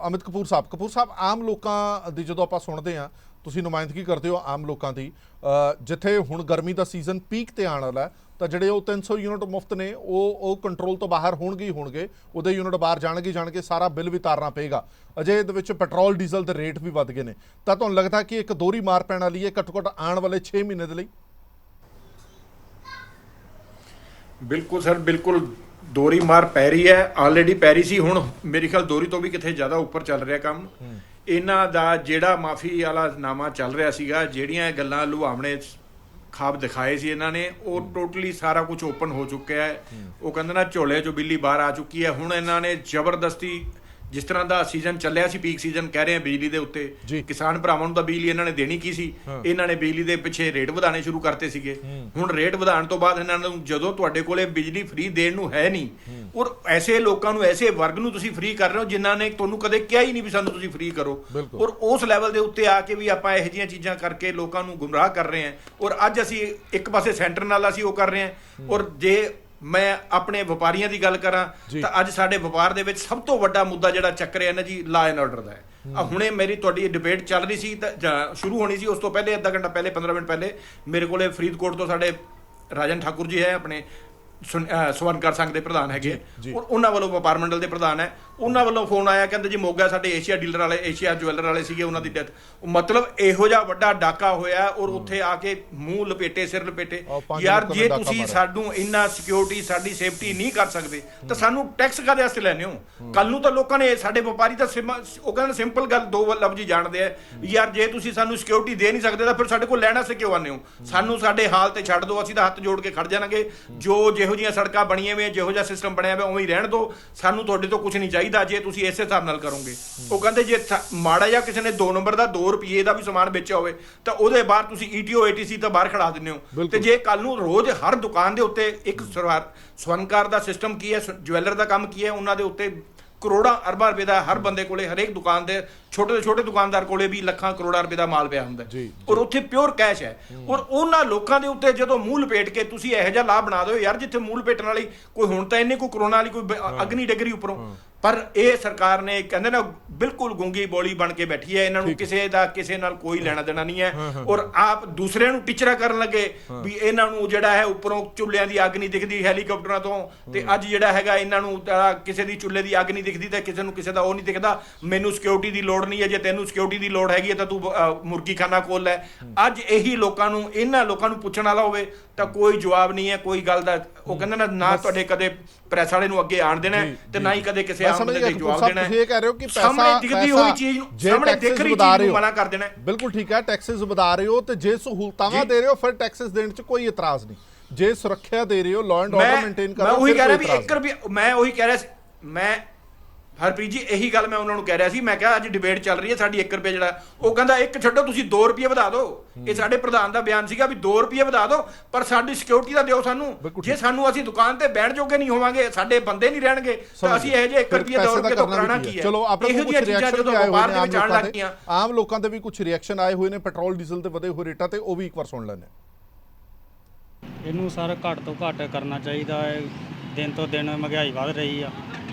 [SPEAKER 1] ਅਮਿਤ ਕਪੂਰ ਸਾਹਿਬ, ਆਮ ਲੋਕਾਂ ਦੀ ਜਦੋਂ ਆਪਾਂ ਸੁਣਦੇ ਹਾਂ, ਤੁਸੀਂ ਨੁਮਾਇੰਦਗੀ ਕਰਦੇ ਹੋ ਆਮ ਲੋਕਾਂ ਦੀ, ਜਿੱਥੇ ਹੁਣ ਗਰਮੀ ਦਾ ਸੀਜ਼ਨ ਪੀਕ ਤੇ ਆਉਣ ਵਾਲਾ, ਤਾਂ ਜਿਹੜੇ ਉਹ 300 ਯੂਨਿਟ ਮੁਫਤ ਨੇ ਉਹ ਕੰਟਰੋਲ ਤੋਂ ਬਾਹਰ ਹੋਣਗੇ, ਉਹਦੇ ਯੂਨਿਟ ਬਾਹਰ ਜਾਣਗੇ, ਸਾਰਾ ਬਿੱਲ ਵੀ ਤਾਰਨਾ ਪਏਗਾ। ਅਜੇ ਇਹਦੇ ਵਿੱਚ ਪੈਟਰੋਲ ਡੀਜ਼ਲ ਦੇ ਰੇਟ ਵੀ ਵੱਧ ਗਏ ਨੇ, ਤਾਂ ਤੁਹਾਨੂੰ ਲੱਗਦਾ ਕਿ ਇੱਕ ਦੋਹਰੀ ਮਾਰ ਪੈਣ ਵਾਲੀ ਹੈ ਘੱਟੋ ਘੱਟ ਆਉਣ ਵਾਲੇ 6 ਮਹੀਨੇ ਦੇ ਲਈ?
[SPEAKER 4] ਬਿਲਕੁਲ ਸਰ, ਬਿਲਕੁਲ ਦੋਰੀ ਮਾਰ ਪੈ ਰਹੀ ਹੈ, ਆਲਰੇਡੀ ਪੈ ਰਹੀ ਸੀ, ਹੁਣ ਮੇਰੇ ਖਿਆਲ ਦੋਰੀ ਤੋਂ ਵੀ ਕਿਤੇ ਜ਼ਿਆਦਾ ਉੱਪਰ ਚੱਲ ਰਿਹਾ ਕੰਮ। ਇਹਨਾਂ ਦਾ ਜਿਹੜਾ ਮਾਫੀ ਵਾਲਾ ਨਾਮਾ ਚੱਲ ਰਿਹਾ ਸੀਗਾ, ਜਿਹੜੀਆਂ ਗੱਲਾਂ ਲੁਹਾਵਣੇ ਖਾਬ ਦਿਖਾਏ ਸੀ ਇਹਨਾਂ ਨੇ, ਉਹ ਟੋਟਲੀ ਸਾਰਾ ਕੁਝ ਓਪਨ ਹੋ ਚੁੱਕਿਆ ਹੈ। ਉਹ ਕਹਿੰਦੇ ਨਾ ਝੋਲੇ ਚੋਂ ਬਿੱਲੀ ਬਾਹਰ ਆ ਚੁੱਕੀ ਹੈ। ਹੁਣ ਇਹਨਾਂ ਨੇ ਜ਼ਬਰਦਸਤੀ, ਜਿਸ ਤਰ੍ਹਾਂ ਦਾ ਸੀਜ਼ਨ ਚੱਲਿਆ ਸੀ, ਪੀਕ ਸੀਜ਼ਨ ਕਹਿ ਰਹੇ ਆ ਬਿਜਲੀ ਦੇ ਉੱਤੇ, ਕਿਸਾਨ ਭਰਾਵਾਂ ਨੂੰ ਤਾਂ ਬਿਜਲੀ ਇਹਨਾਂ ਨੇ ਦੇਣੀ ਕੀ ਸੀ, ਇਹਨਾਂ ਨੇ ਬਿਜਲੀ ਦੇ ਪਿੱਛੇ ਰੇਟ ਵਧਾਣੇ ਸ਼ੁਰੂ ਕਰਤੇ ਸੀਗੇ। ਹੁਣ ਰੇਟ ਵਧਾਉਣ ਤੋਂ ਬਾਅਦ ਇਹਨਾਂ ਨੂੰ, ਜਦੋਂ ਤੁਹਾਡੇ ਕੋਲੇ ਬਿਜਲੀ ਫ੍ਰੀ ਦੇਣ ਨੂੰ ਹੈ ਨਹੀਂ, ਔਰ ਐਸੇ ਲੋਕਾਂ ਨੂੰ, ਐਸੇ ਵਰਗ ਨੂੰ ਤੁਸੀਂ ਫ੍ਰੀ ਕਰ ਰਹੇ ਹੋ ਜਿਨ੍ਹਾਂ ਨੇ ਤੁਹਾਨੂੰ ਕਦੇ ਕਿਹਾ ਹੀ ਨਹੀਂ ਵੀ ਸਾਨੂੰ ਤੁਸੀਂ ਫ੍ਰੀ ਕਰੋ, ਔਰ ਉਸ ਲੈਵਲ ਦੇ ਉੱਤੇ ਆ ਕੇ ਵੀ ਆਪਾਂ ਇਹੋ ਜਿਹੀਆਂ ਚੀਜ਼ਾਂ ਕਰਕੇ ਲੋਕਾਂ ਨੂੰ ਗੁੰਮਰਾਹ ਕਰ ਰਹੇ ਹਾਂ। ਔਰ ਅੱਜ ਅਸੀਂ ਇੱਕ ਪਾਸੇ ਸੈਂਟਰ ਨਾਲ ਅਸੀਂ ਉਹ ਕਰ ਰਹੇ ਹਾਂ, ਔਰ ਜੇ ਮੈਂ ਆਪਣੇ ਵਪਾਰੀਆਂ ਦੀ ਗੱਲ ਕਰਾਂ ਤਾਂ ਅੱਜ ਸਾਡੇ ਵਪਾਰ ਦੇ ਵਿੱਚ ਸਭ ਤੋਂ ਵੱਡਾ ਮੁੱਦਾ ਜਿਹੜਾ ਚੱਕਰਿਆ ਨਾ ਜੀ, ਲਾ ਐਂਡ ਆਰਡਰ ਦਾ ਹੈ। ਹੁਣੇ ਮੇਰੀ ਤੁਹਾਡੀ ਡਿਬੇਟ ਚੱਲ ਰਹੀ ਸੀ ਤਾਂ ਸ਼ੁਰੂ ਹੋਣੀ ਸੀ, ਉਸ ਤੋਂ ਪਹਿਲੇ ਅੱਧਾ ਘੰਟਾ ਪਹਿਲੇ 15 ਮਿੰਟ ਪਹਿਲੇ ਮੇਰੇ ਕੋਲੇ ਫਰੀਦਕੋਟ ਤੋਂ ਸਾਡੇ ਰਾਜਨ ਠਾਕੁਰ ਜੀ ਹੈ, ਆਪਣੇ ਸਵਰਨਕਾਰ ਸੰਘ ਦੇ ਪ੍ਰਧਾਨ ਹੈਗੇ, ਔਰ ਉਹਨਾਂ ਵੱਲੋਂ ਵਪਾਰ ਮੰਡਲ ਦੇ ਪ੍ਰਧਾਨ ਹੈ, ਉਹਨਾਂ ਵੱਲੋਂ ਫੋਨ ਆਇਆ, ਕਹਿੰਦੇ ਜੀ ਮੋਗਾ ਸਾਡੇ ਏਸ਼ੀਆ ਡੀਲਰ ਵਾਲੇ, ਏਸ਼ੀਆ ਜਵੈਲਰ ਵਾਲੇ ਸੀਗੇ, ਉਹਨਾਂ ਦੀ ਡੈਥ। ਮਤਲਬ ਇਹੋ ਜਿਹਾ ਵੱਡਾ ਡਾਕਾ ਹੋਇਆ, ਔਰ ਉੱਥੇ ਆ ਕੇ ਮੂੰਹ ਲਪੇਟੇ, ਸਿਰ ਲਪੇਟੇ। ਯਾਰ ਜੇ ਤੁਸੀਂ ਸਾਨੂੰ ਇੰਨਾ ਸਿਕਿਉਰਿਟੀ, ਸਾਡੀ ਸੇਫਟੀ ਨਹੀਂ ਕਰ ਸਕਦੇ ਤਾਂ ਸਾਨੂੰ ਟੈਕਸ ਕਾਹਦੇ ਵਾਸਤੇ ਲੈਣੇ ਹੋ? ਕੱਲ ਨੂੰ ਤਾਂ ਲੋਕਾਂ ਨੇ, ਸਾਡੇ ਵਪਾਰੀ ਤਾਂ ਉਹ ਕਹਿੰਦੇ ਸਿੰਪਲ ਗੱਲ, ਦੋ ਲਫ਼ਜ਼ ਜਾਣਦੇ ਆ, ਯਾਰ ਜੇ ਤੁਸੀਂ ਸਾਨੂੰ ਸਿਕਿਉਰਿਟੀ ਦੇ ਨਹੀਂ ਸਕਦੇ ਤਾਂ ਫਿਰ ਸਾਡੇ ਕੋਲ ਲੈਣ ਵਾਸਤੇ ਕਿਉਂ ਆਉਂਦੇ ਹੋ? ਸਾਨੂੰ ਸਾਡੇ ਹਾਲ ਤੇ ਛੱਡ ਦਿਓ, ਅਸੀਂ ਤਾਂ ਹੱਥ ਜੋੜ ਕੇ ਖੜ ਜਾਣਗੇ। ਜਿਹੋ ਜਿਹੀਆਂ ਸੜਕਾਂ ਬਣੀਆਂ ਹੋਈਆਂ, ਜਿਹੋ ਜਿਹਾ ਸਿਸਟਮ ਬਣਿਆ ਹੋਇਆ, ਉਵੇਂ ਹੀ ਰਹਿਣ ਦਿਓ, ਸਾਨੂੰ ਤੁਹਾਡੇ ਤੋਂ ਕੁਝ ਨਹੀਂ ਚਾਹੀਦਾ ਜੇ ਤੁਸੀਂ ਇਸੇ ਹਿਸਾਬ ਨਾਲ ਕਰੋਗੇ। ਉਹ ਕਹਿੰਦੇ ਜੇ ਮਾੜਾ ਜਿਹਾ ਕਿਸੇ ਨੇ 2 ਨੰਬਰ ਦਾ 2 ਰੁਪਏ ਦਾ ਵੀ ਸਮਾਨ ਵੇਚਿਆ ਹੋਵੇ ਤਾਂ ਉਹਦੇ ਬਾਹਰ ਤੁਸੀਂ ETO ATC ਤਾਂ ਬਾਹਰ ਖੜਾ ਦਿੰਦੇ ਹੋ। ਤੇ ਜੇ ਕੱਲ ਨੂੰ ਰੋਜ਼ ਹਰ ਦੁਕਾਨ ਦੇ ਉੱਤੇ ਇੱਕ ਸਵਰਨਕਾਰ ਦਾ ਸਿਸਟਮ ਕੀ ਹੈ, ਜਵੈਲਰ ਦਾ ਕੰਮ ਕੀ ਹੈ, ਉਹਨਾਂ ਦੇ ਉੱਤੇ ਕਰੋੜਾਂ ਅਰਬਾਂ ਰੁਪਏ ਦਾ ਹਰ ਬੰਦੇ ਕੋਲੇ, ਹਰੇਕ ਦੁਕਾਨ ਦੇ ਛੋਟੇ ਤੋਂ ਛੋਟੇ ਦੁਕਾਨਦਾਰ ਕੋਲੇ ਵੀ ਲੱਖਾਂ ਕਰੋੜਾਂ ਰੁਪਏ ਦਾ ਮਾਲ ਪਿਆ ਹੁੰਦਾ, ਔਰ ਉੱਥੇ ਪਿਓਰ ਕੈਸ਼ ਹੈ। ਔਰ ਉਹਨਾਂ ਲੋਕਾਂ ਦੇ ਉੱਤੇ ਜਦੋਂ ਮੂੰਹ ਲਪੇਟ ਕੇ ਤੁਸੀਂ ਇਹੋ ਜਿਹਾ ਲਾਭ ਬਣਾ ਦਿਓ, ਯਾਰ ਜਿੱਥੇ ਮੂੰਹ ਲਪੇਟਣ ਵਾਲੀ ਕੋਈ, ਹੁਣ ਤਾਂ ਇਹਨੇ ਕੋਈ ਕਰੋਨਾ ਵਾਲੀ ਕੋਈ ਅਗਨੀ ਡਿਗਰੀ ਉੱਪਰੋਂ, ਪਰ ਇਹ ਸਰਕਾਰ ਨੇ ਕਹਿੰਦੇ ਨਾ ਬਿਲਕੁਲ ਗੂੰਗੀ ਬੋਲੀ ਬਣ ਕੇ ਬੈਠੀ ਹੈ। ਇਹਨਾਂ ਨੂੰ ਕਿਸੇ ਨਾਲ ਕੋਈ ਲੈਣਾ ਦੇਣਾ ਨਹੀਂ ਹੈ, ਔਰ ਆਪ ਦੂਸਰਿਆਂ ਨੂੰ ਟੀਚਰਾ ਕਰਨ ਲੱਗੇ ਵੀ ਇਹਨਾਂ ਨੂੰ ਜਿਹੜਾ ਹੈ ਉੱਪਰੋਂ ਚੁੱਲ੍ਹਿਆਂ ਦੀ ਅੱਗ ਨਹੀਂ ਦਿਖਦੀ ਹੈਲੀਕਾਪਟਰਾਂ ਤੋਂ, ਤੇ ਅੱਜ ਜਿਹੜਾ ਹੈਗਾ ਇਹਨਾਂ ਨੂੰ ਕਿਸੇ ਦੀ ਚੁੱਲ੍ਹੇ ਦੀ ਅੱਗ ਨਹੀਂ ਦਿਖਦੀ ਤੇ ਕਿਸੇ ਨੂੰ ਕਿਸੇ ਦਾ ਉਹ ਨਹੀਂ ਦਿਖਦਾ। ਮੈਨੂੰ ਸਿਕਿਉਰਿਟੀ ਦੀ ਲੋੜ ਨਹੀਂ ਹੈ, ਜੇ ਤੈਨੂੰ ਸਿਕਿਉਰਿਟੀ ਦੀ ਲੋੜ ਹੈਗੀ ਹੈ ਤਾਂ ਤੂੰ ਮੁਰਗੀ ਖਾਨਾ ਖੋਲ ਲੈ। ਅੱਜ ਇਹੀ ਲੋਕਾਂ ਨੂੰ, ਇਹਨਾਂ ਲੋਕਾਂ ਨੂੰ ਪੁੱਛਣ ਵਾਲਾ ਹੋਵੇ ਤਾਂ ਕੋਈ ਜਵਾਬ ਨਹੀਂ ਹੈ ਕੋਈ ਗੱਲ ਦਾ। ਉਹ ਕਹਿੰਦੇ ਨਾ ਤੁਹਾਡੇ ਕਦੇ ਪ੍ਰੈਸ ਵਾਲੇ ਨੂੰ ਅੱਗੇ ਆਣ ਦੇਣਾ ਤੇ ਨਾ ਹੀ ਕਦੇ ਕਿਸੇ ਆਮ ਬੰਦੇ ਦੇ ਜਵਾਬ ਦੇਣਾ।
[SPEAKER 1] ਤੁਸੀਂ ਇਹ ਕਹਿ ਰਹੇ ਹੋ ਕਿ
[SPEAKER 4] ਸਾਹਮਣੇ ਦਿਖਦੀ ਹੋਈ ਚੀਜ਼ ਨੂੰ, ਸਾਹਮਣੇ ਦਿਖ ਰਹੀ ਚੀਜ਼ ਨੂੰ ਮਨਾ ਕਰ ਦੇਣਾ।
[SPEAKER 1] ਬਿਲਕੁਲ ਠੀਕ ਹੈ, ਟੈਕਸਸ ਵਧਾ ਰਹੇ ਹੋ ਤੇ ਜੇ ਸਹੂਲਤਾਵਾਂ ਦੇ ਰਹੇ ਹੋ ਫਿਰ ਟੈਕਸਸ ਦੇਣ 'ਚ ਕੋਈ ਇਤਰਾਜ਼ ਨਹੀਂ। ਜੇ ਸੁਰੱਖਿਆ ਦੇ ਰਹੇ ਹੋ, ਲਾਅ ਐਂਡ ਆਰਡਰ ਮੇਨਟੇਨ ਕਰ ਰਹੇ ਹੋ,
[SPEAKER 4] ਮੈਂ ਉਹੀ ਕਹਿ ਰਿਹਾ ਵੀ 1 ਰੁਪਿਆ, ਮੈਂ ਉਹੀ ਕਹਿ ਰਿਹਾ ਸੀ, ਮੈਂ ਹਰਪ੍ਰੀਤ ਜੀ ਇਹੀ ਗੱਲ ਮੈਂ ਉਹਨਾਂ ਨੂੰ ਕਹਿ ਰਿਹਾ ਸੀ। ਮੈਂ ਕਿਹਾ ਅੱਜ ਡਿਬੇਟ ਚੱਲ ਰਹੀ ਹੈ ਸਾਡੀ 1 ਰੁਪਏ ਜਿਹੜਾ, ਉਹ ਕਹਿੰਦਾ 1 ਛੱਡੋ ਤੁਸੀਂ 2 ਰੁਪਏ ਵਧਾ ਦਿਓ। ਇਹ ਸਾਡੇ ਪ੍ਰਧਾਨ ਦਾ ਬਿਆਨ ਸੀਗਾ ਵੀ 2 ਰੁਪਏ ਵਧਾ ਦਿਓ ਪਰ ਸਾਡੀ ਸਿਕਿਉਰਿਟੀ ਦਾ ਦਿਓ ਸਾਨੂੰ। ਜੇ ਸਾਨੂੰ, ਅਸੀਂ ਦੁਕਾਨ ਤੇ ਬੈਠ ਜੋਗੇ ਨਹੀਂ ਹੋਵਾਂਗੇ, ਸਾਡੇ ਬੰਦੇ ਨਹੀਂ ਰਹਿਣਗੇ ਤਾਂ ਅਸੀਂ ਇਹ ਜਿਹੇ 1 ਰੁਪਏ 2 ਰੁਪਏ ਤੋਂ ਕਰਾਣਾ ਕੀ ਹੈ?
[SPEAKER 1] ਚਲੋ ਆਪਣੇ
[SPEAKER 4] ਇਹੋ ਜਿਹੀਆਂ ਚੀਜ਼ਾਂ ਜਦੋਂ ਵਪਾਰ ਦੇ ਵਿੱਚ ਆਉਣ ਲੱਗ ਗਈਆਂ,
[SPEAKER 1] ਆਮ ਲੋਕਾਂ ਦੇ ਵੀ ਕੁਝ ਰਿਐਕਸ਼ਨ ਆਏ ਹੋਏ ਨੇ ਪੈਟਰੋਲ ਡੀਜ਼ਲ ਦੇ ਵਧੇ ਹੋਏ ਰੇਟਾਂ ਤੇ, ਉਹ ਵੀ ਇੱਕ ਵਾਰ ਸੁਣ ਲੈਣੇ।
[SPEAKER 6] ਇਹਨੂੰ ਸਰ ਘੱਟ ਤੋਂ ਘੱਟ ਕਰਨਾ ਚਾਹੀਦਾ ਹੈ। ਦਿਨ ਤੋਂ ਦਿਨ ਮਹਿੰਗਾਈ ਵੱਧ ਰਹੀ ਆ,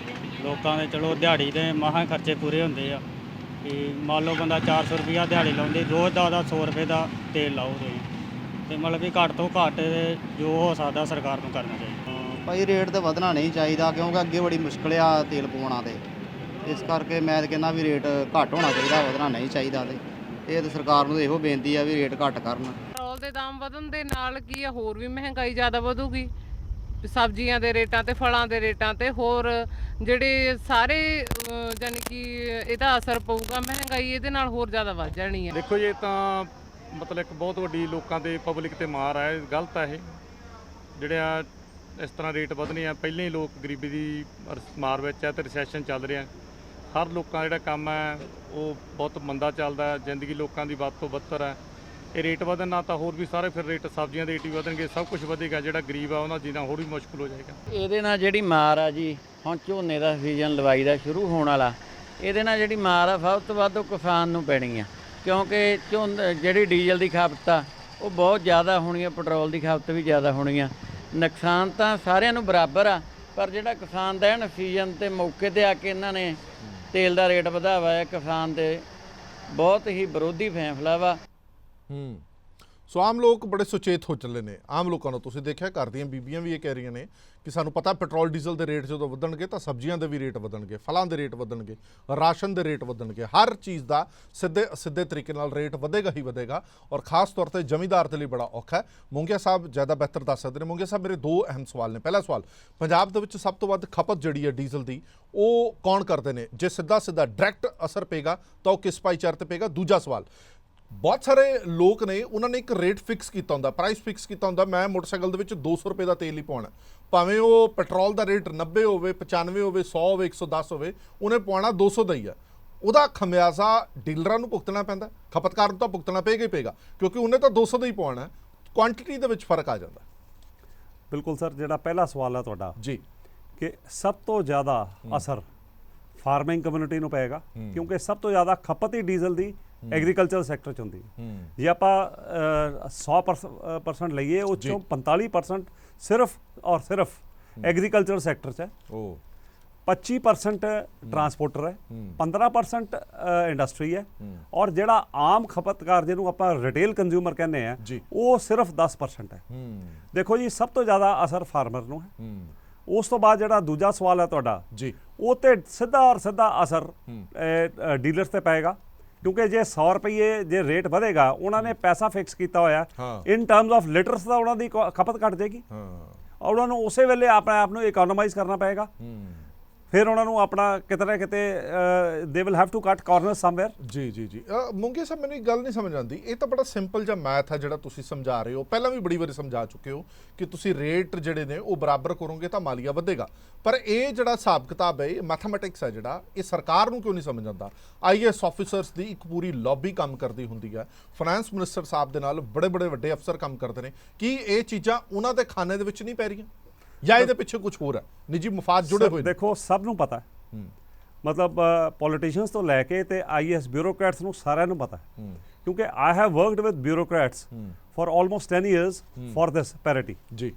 [SPEAKER 6] ਲੋਕਾਂ ਦੇ ਚਲੋ ਦਿਹਾੜੀ ਦੇ ਮਹਾਂ ਖਰਚੇ ਪੂਰੇ ਹੁੰਦੇ ਆ ਕਿ ਮੰਨ ਲਓ ਬੰਦਾ 400 ਰੁਪਇਆ ਦਿਹਾੜੀ ਲਾਉਂਦੇ, ਰੋਜ਼ ਦਾ 100 ਰੁਪਏ ਦਾ ਤੇਲ ਲਾਓ ਤੁਸੀਂ, ਤੇ ਮਤਲਬ ਵੀ ਘੱਟ ਤੋਂ ਘੱਟ ਜੋ ਹੋ ਸਕਦਾ ਸਰਕਾਰ ਨੂੰ ਕਰਨਾ ਚਾਹੀਦਾ।
[SPEAKER 7] ਭਾਈ ਰੇਟ ਤਾਂ ਵਧਣਾ ਨਹੀਂ ਚਾਹੀਦਾ ਕਿਉਂਕਿ ਅੱਗੇ ਬੜੀ ਮੁਸ਼ਕਿਲ ਆ ਤੇਲ ਪਵਾਉਣਾ, ਤੇ ਇਸ ਕਰਕੇ ਮੈਂ ਤਾਂ ਕਹਿੰਦਾ ਵੀ ਰੇਟ ਘੱਟ ਹੋਣਾ ਚਾਹੀਦਾ, ਵਧਣਾ ਨਹੀਂ ਚਾਹੀਦਾ। ਤੇ ਇਹ ਤਾਂ ਸਰਕਾਰ ਨੂੰ ਇਹੋ ਬੇਨਤੀ ਆ ਵੀ ਰੇਟ ਘੱਟ ਕਰਨ।
[SPEAKER 8] ਪੈਟਰੋਲ ਦੇ ਦਾਮ ਵਧਣ ਦੇ ਨਾਲ ਕੀ ਆ, ਹੋਰ ਵੀ ਮਹਿੰਗਾਈ ਜ਼ਿਆਦਾ ਵਧੂਗੀ, ਸਬਜ਼ੀਆਂ ਦੇ ਰੇਟਾਂ ਤੇ, ਫਲਾਂ ਦੇ ਰੇਟਾਂ ਤੇ, ਹੋਰ ਜਿਹੜੇ ਸਾਰੇ ਯਾਨੀ ਕਿ ਇਹਦਾ ਅਸਰ ਪਊਗਾ। ਮਹਿੰਗਾਈ ਇਹਦੇ ਨਾਲ ਹੋਰ ਜ਼ਿਆਦਾ ਵੱਧ ਜਾਣੀ ਹੈ।
[SPEAKER 9] ਦੇਖੋ ਜੀ, ਇਹ ਤਾਂ ਮਤਲਬ ਇੱਕ ਬਹੁਤ ਵੱਡੀ ਲੋਕਾਂ ਤੇ, ਪਬਲਿਕ ਤੇ ਮਾਰ ਹੈ, ਗਲਤ ਹੈ ਇਹ ਜਿਹੜੇ ਆ ਇਸ ਤਰ੍ਹਾਂ ਰੇਟ ਵਧਣੇ ਆ। ਪਹਿਲਾਂ ਹੀ ਲੋਕ ਗਰੀਬੀ ਦੀ ਮਾਰ ਵਿੱਚ ਆ ਤੇ ਰਿਸੈਸ਼ਨ ਚੱਲ ਰਿਹਾ, ਹਰ ਲੋਕਾਂ ਦਾ ਜਿਹੜਾ ਕੰਮ ਹੈ ਉਹ ਬਹੁਤ ਮੰਦਾ ਚੱਲਦਾ, ਜ਼ਿੰਦਗੀ ਲੋਕਾਂ ਦੀ ਵੱਧ ਤੋਂ ਬੱਤਰ ਹੈ। ਇਹ ਰੇਟ ਵਧਣ ਨਾਲ ਤਾਂ ਹੋਰ ਵੀ ਸਾਰੇ ਫਿਰ ਰੇਟ ਸਬਜ਼ੀਆਂ ਦੇ ਰੇਟ ਵੀ ਵਧਣਗੇ, ਸਭ ਕੁਝ ਵਧੇਗਾ। ਜਿਹੜਾ ਗਰੀਬ ਆ ਉਹਨਾਂ ਜੀਣਾ ਹੋਰ ਵੀ ਮੁਸ਼ਕਲ ਹੋ ਜਾਏਗਾ।
[SPEAKER 10] ਇਹਦੇ ਨਾਲ ਜਿਹੜੀ ਮਾਰ ਆ ਜੀ, ਹੁਣ ਝੋਨੇ ਦਾ ਸੀਜ਼ਨ ਲਵਾਈ ਦਾ ਸ਼ੁਰੂ ਹੋਣ ਵਾਲਾ, ਇਹਦੇ ਨਾਲ ਜਿਹੜੀ ਮਾਰ ਆ ਸਭ ਤੋਂ ਵੱਧ ਉਹ ਕਿਸਾਨ ਨੂੰ ਪੈਣੀ ਆ, ਕਿਉਂਕਿ ਜਿਹੜੀ ਡੀਜ਼ਲ ਦੀ ਖਪਤ ਆ ਉਹ ਬਹੁਤ ਜ਼ਿਆਦਾ ਹੋਣੀ ਆ, ਪੈਟਰੋਲ ਦੀ ਖਪਤ ਵੀ ਜ਼ਿਆਦਾ ਹੋਣੀ ਆ। ਨੁਕਸਾਨ ਤਾਂ ਸਾਰਿਆਂ ਨੂੰ ਬਰਾਬਰ ਆ, ਪਰ ਜਿਹੜਾ ਕਿਸਾਨ ਦਾ ਹੈ ਸੀਜ਼ਨ ਤੇ ਮੌਕੇ ਤੇ ਆ ਕੇ ਇਹਨਾਂ ਨੇ ਤੇਲ ਦਾ ਰੇਟ ਵਧਾਵਾ ਹੈ, ਕਿਸਾਨ ਦੇ ਬਹੁਤ ਹੀ ਵਿਰੋਧੀ ਫੈਸਲਾ ਵਾ।
[SPEAKER 1] ਸੋ ਆਮ ਲੋਕ ਬੜੇ ਸੁਚੇਤ ਹੋ ਚੱਲੇ ਨੇ। ਆਮ ਲੋਕਾਂ ਨੂੰ ਤੁਸੀਂ ਦੇਖਿਆ, ਘਰ ਦੀਆਂ ਬੀਬੀਆਂ ਵੀ ਇਹ ਕਹਿ ਰਹੀਆਂ ਨੇ ਕਿ ਸਾਨੂੰ ਪਤਾ ਪੈਟਰੋਲ ਡੀਜ਼ਲ ਦੇ ਰੇਟ ਜਦੋਂ ਵਧਣਗੇ ਤਾਂ ਸਬਜ਼ੀਆਂ ਦੇ ਵੀ ਰੇਟ ਵਧਣਗੇ, ਫਲਾਂ ਦੇ ਰੇਟ ਵਧਣਗੇ, ਰਾਸ਼ਨ ਦੇ ਰੇਟ ਵਧਣਗੇ, ਹਰ ਚੀਜ਼ ਦਾ ਸਿੱਧੇ ਤਰੀਕੇ ਨਾਲ ਰੇਟ ਵਧੇਗਾ ਹੀ ਵਧੇਗਾ। ਔਰ ਖਾਸ ਤੌਰ ਤੇ ਜ਼ਮੀਂਦਾਰ ਦੇ ਲਈ ਬੜਾ ਔਖਾ ਹੈ। ਮੋਂਗਿਆ ਸਾਹਿਬ ਜ਼ਿਆਦਾ ਬਿਹਤਰ ਦੱਸ ਸਕਦੇ ਨੇ। ਮੋਂਗਿਆ ਸਾਹਿਬ, ਮੇਰੇ ਦੋ ਅਹਿਮ ਸਵਾਲ ਨੇ। ਪਹਿਲਾ ਸਵਾਲ, ਪੰਜਾਬ ਦੇ ਵਿੱਚ ਸਭ ਤੋਂ ਵੱਧ ਖਪਤ ਜਿਹੜੀ ਹੈ ਡੀਜ਼ਲ ਦੀ, ਉਹ ਕੌਣ ਕਰਦੇ ਨੇ? ਜੇ ਸਿੱਧਾ ਡਾਇਰੈਕਟ ਅਸਰ ਪਏਗਾ ਤਾਂ ਉਹ ਕਿਸ ਭਾਈਚਾਰੇ ਤੇ ਪਏਗਾ? ਦੂਜਾ ਸਵਾਲ, ਬਹੁਤ ਸਾਰੇ ਲੋਕ ਨੇ, ਉਹਨਾਂ ਨੇ ਇੱਕ ਰੇਟ ਫਿਕਸ ਕੀਤਾ ਹੁੰਦਾ, ਪ੍ਰਾਈਸ ਫਿਕਸ ਕੀਤਾ ਹੁੰਦਾ, ਮੈਂ ਮੋਟਰਸਾਈਕਲ ਦੇ ਵਿੱਚ 200 ਰੁਪਏ ਦਾ ਤੇਲ ਹੀ ਪਾਉਣਾ, ਭਾਵੇਂ ਉਹ ਪੈਟਰੋਲ ਦਾ ਰੇਟ 90 ਹੋਵੇ, 95 ਹੋਵੇ, 100 ਹੋਵੇ, 110 ਹੋਵੇ, ਉਹਨੇ ਪਾਉਣਾ 200 ਦਾ ਹੀ ਆ। ਉਹਦਾ ਖਮਿਆਜ਼ਾ ਡੀਲਰਾਂ ਨੂੰ ਭੁਗਤਣਾ ਪੈਂਦਾ, ਖਪਤਕਾਰ ਨੂੰ ਤਾਂ ਭੁਗਤਣਾ ਪਏਗਾ ਹੀ ਪਏਗਾ, ਕਿਉਂਕਿ ਉਹਨੇ ਤਾਂ 200 ਦਾ ਹੀ ਪਾਉਣਾ। ਕੁਆਂਟੀਟੀ ਦੇ ਵਿੱਚ ਫਰਕ ਆ ਜਾਂਦਾ।
[SPEAKER 2] ਬਿਲਕੁਲ ਸਰ, ਜਿਹੜਾ ਪਹਿਲਾ ਸਵਾਲ ਹੈ ਤੁਹਾਡਾ
[SPEAKER 1] ਜੀ, ਕਿ
[SPEAKER 2] ਸਭ ਤੋਂ ਜ਼ਿਆਦਾ ਅਸਰ ਫਾਰਮਿੰਗ ਕਮਿਊਨਿਟੀ ਨੂੰ ਪਏਗਾ, ਕਿਉਂਕਿ ਸਭ ਤੋਂ ਜ਼ਿਆਦਾ ਖਪਤ ਹੀ ਡੀਜ਼ਲ ਦੀ ਐਗਰੀਕਲਚਰ ਸੈਕਟਰ 'ਚ ਹੁੰਦੀ ਹੈ। ਜੇ ਆਪਾਂ 100% ਲਈਏ, ਉਹ 'ਚੋਂ 45% ਸਿਰਫ ਔਰ ਸਿਰਫ ਐਗਰੀਕਲਚਰ ਸੈਕਟਰ 'ਚ ਹੈ, 25% ਟਰਾਂਸਪੋਰਟਰ ਹੈ, 15% ਇੰਡਸਟਰੀ ਹੈ, ਔਰ ਜਿਹੜਾ ਆਮ ਖਪਤਕਾਰ ਜਿਹਨੂੰ ਆਪਾਂ ਰਿਟੇਲ ਕੰਜ਼ਿਊਮਰ ਕਹਿੰਦੇ ਆ, ਉਹ ਸਿਰਫ 10% ਹੈ। ਦੇਖੋ ਜੀ, ਸਭ ਤੋਂ ਜ਼ਿਆਦਾ ਅਸਰ ਫਾਰਮਰ ਨੂੰ ਹੈ। ਉਸ ਤੋਂ ਬਾਅਦ ਜਿਹੜਾ ਦੂਜਾ ਸਵਾਲ ਹੈ ਤੁਹਾਡਾ ਜੀ, ਉਹ ਤੇ ਸਿੱਧਾ ਅਸਰ ਡੀਲਰਸ ਤੇ ਪਏਗਾ, ਕਿਉਂਕਿ ਜੇ 100 ਰੁਪਏ ਜੇ ਰੇਟ ਵਧੇਗਾ, ਉਹਨਾਂ ਨੇ ਪੈਸਾ ਫਿਕਸ ਕੀਤਾ ਹੋਇਆ ਇਨ ਟਰਮਸ ਆਫ ਲੀਟਰਸ ਦਾ, ਉਹਨਾਂ ਦੀ ਖਪਤ ਘਟ ਜਾਏਗੀ ਔਰ ਉਹਨਾਂ ਨੂੰ ਉਸੇ ਵੇਲੇ ਆਪਣੇ ਆਪ ਨੂੰ ਇਕਨੋਮਾਈਜ਼ ਕਰਨਾ ਪਏਗਾ। ਫਿਰ ਉਹਨਾਂ ਨੂੰ ਆਪਣਾ ਕਿਤੇ ਨਾ ਕਿਤੇ ਦੇ ਵਿਲ ਹੈਵ ਟੂ ਕੱਟ ਕਾਰਨਰ ਸਮਵੇਅਰ।
[SPEAKER 1] ਜੀ ਮੁੰਗੇ ਸਾਹਿਬ, ਮੈਨੂੰ ਇੱਕ ਗੱਲ ਨਹੀਂ ਸਮਝ ਆਉਂਦੀ। ਇਹ ਤਾਂ ਬੜਾ ਸਿੰਪਲ ਜਿਹਾ ਮੈਥ ਹੈ ਜਿਹੜਾ ਤੁਸੀਂ ਸਮਝਾ ਰਹੇ ਹੋ, ਪਹਿਲਾਂ ਵੀ ਬੜੀ ਵਾਰੀ ਸਮਝਾ ਚੁੱਕੇ ਹੋ ਕਿ ਤੁਸੀਂ ਰੇਟ ਜਿਹੜੇ ਨੇ ਉਹ ਬਰਾਬਰ ਕਰੋਗੇ ਤਾਂ ਮਾਲੀਆ ਵਧੇਗਾ, ਪਰ ਇਹ ਜਿਹੜਾ ਹਿਸਾਬ ਕਿਤਾਬ ਹੈ, ਇਹ ਮੈਥਮੈਟਿਕਸ ਹੈ ਜਿਹੜਾ, ਇਹ ਸਰਕਾਰ ਨੂੰ ਕਿਉਂ ਨਹੀਂ ਸਮਝ ਆਉਂਦਾ? IAS ਆਫੀਸਰਸ ਦੀ ਇੱਕ ਪੂਰੀ ਲੌਬੀ ਕੰਮ ਕਰਦੀ ਹੁੰਦੀ ਹੈ, ਫਾਈਨੈਂਸ ਮਿਨਿਸਟਰ ਸਾਹਿਬ ਦੇ ਨਾਲ ਬੜੇ ਵੱਡੇ ਅਫਸਰ ਕੰਮ ਕਰਦੇ ਨੇ। ਕੀ ਇਹ ਚੀਜ਼ਾਂ ਉਹਨਾਂ ਦੇ ਖਾਨੇ ਦੇ ਵਿੱਚ ਨਹੀਂ ਪੈ ਰਹੀਆਂ, ਜਾਂ ਇਹਦੇ ਪਿੱਛੇ ਕੁਝ ਹੋਰ ਹੈ, ਨਿੱਜੀ ਮਫਾਦ ਜੁੜੇ ਹੋਏ?
[SPEAKER 2] ਦੇਖੋ, ਸਭ ਨੂੰ ਪਤਾ ਹੈ, ਮਤਲਬ ਪੋਲੀਟੀਸ਼ੀਅਨਸ ਤੋਂ ਲੈ ਕੇ ਤੇ IAS ਬਿਊਰੋਕਰੈਟਸ ਨੂੰ ਸਾਰਿਆਂ ਨੂੰ ਪਤਾ ਹੈ, ਕਿਉਂਕਿ I have worked with bureaucrats for almost 10 years for this parity. ਜੀ,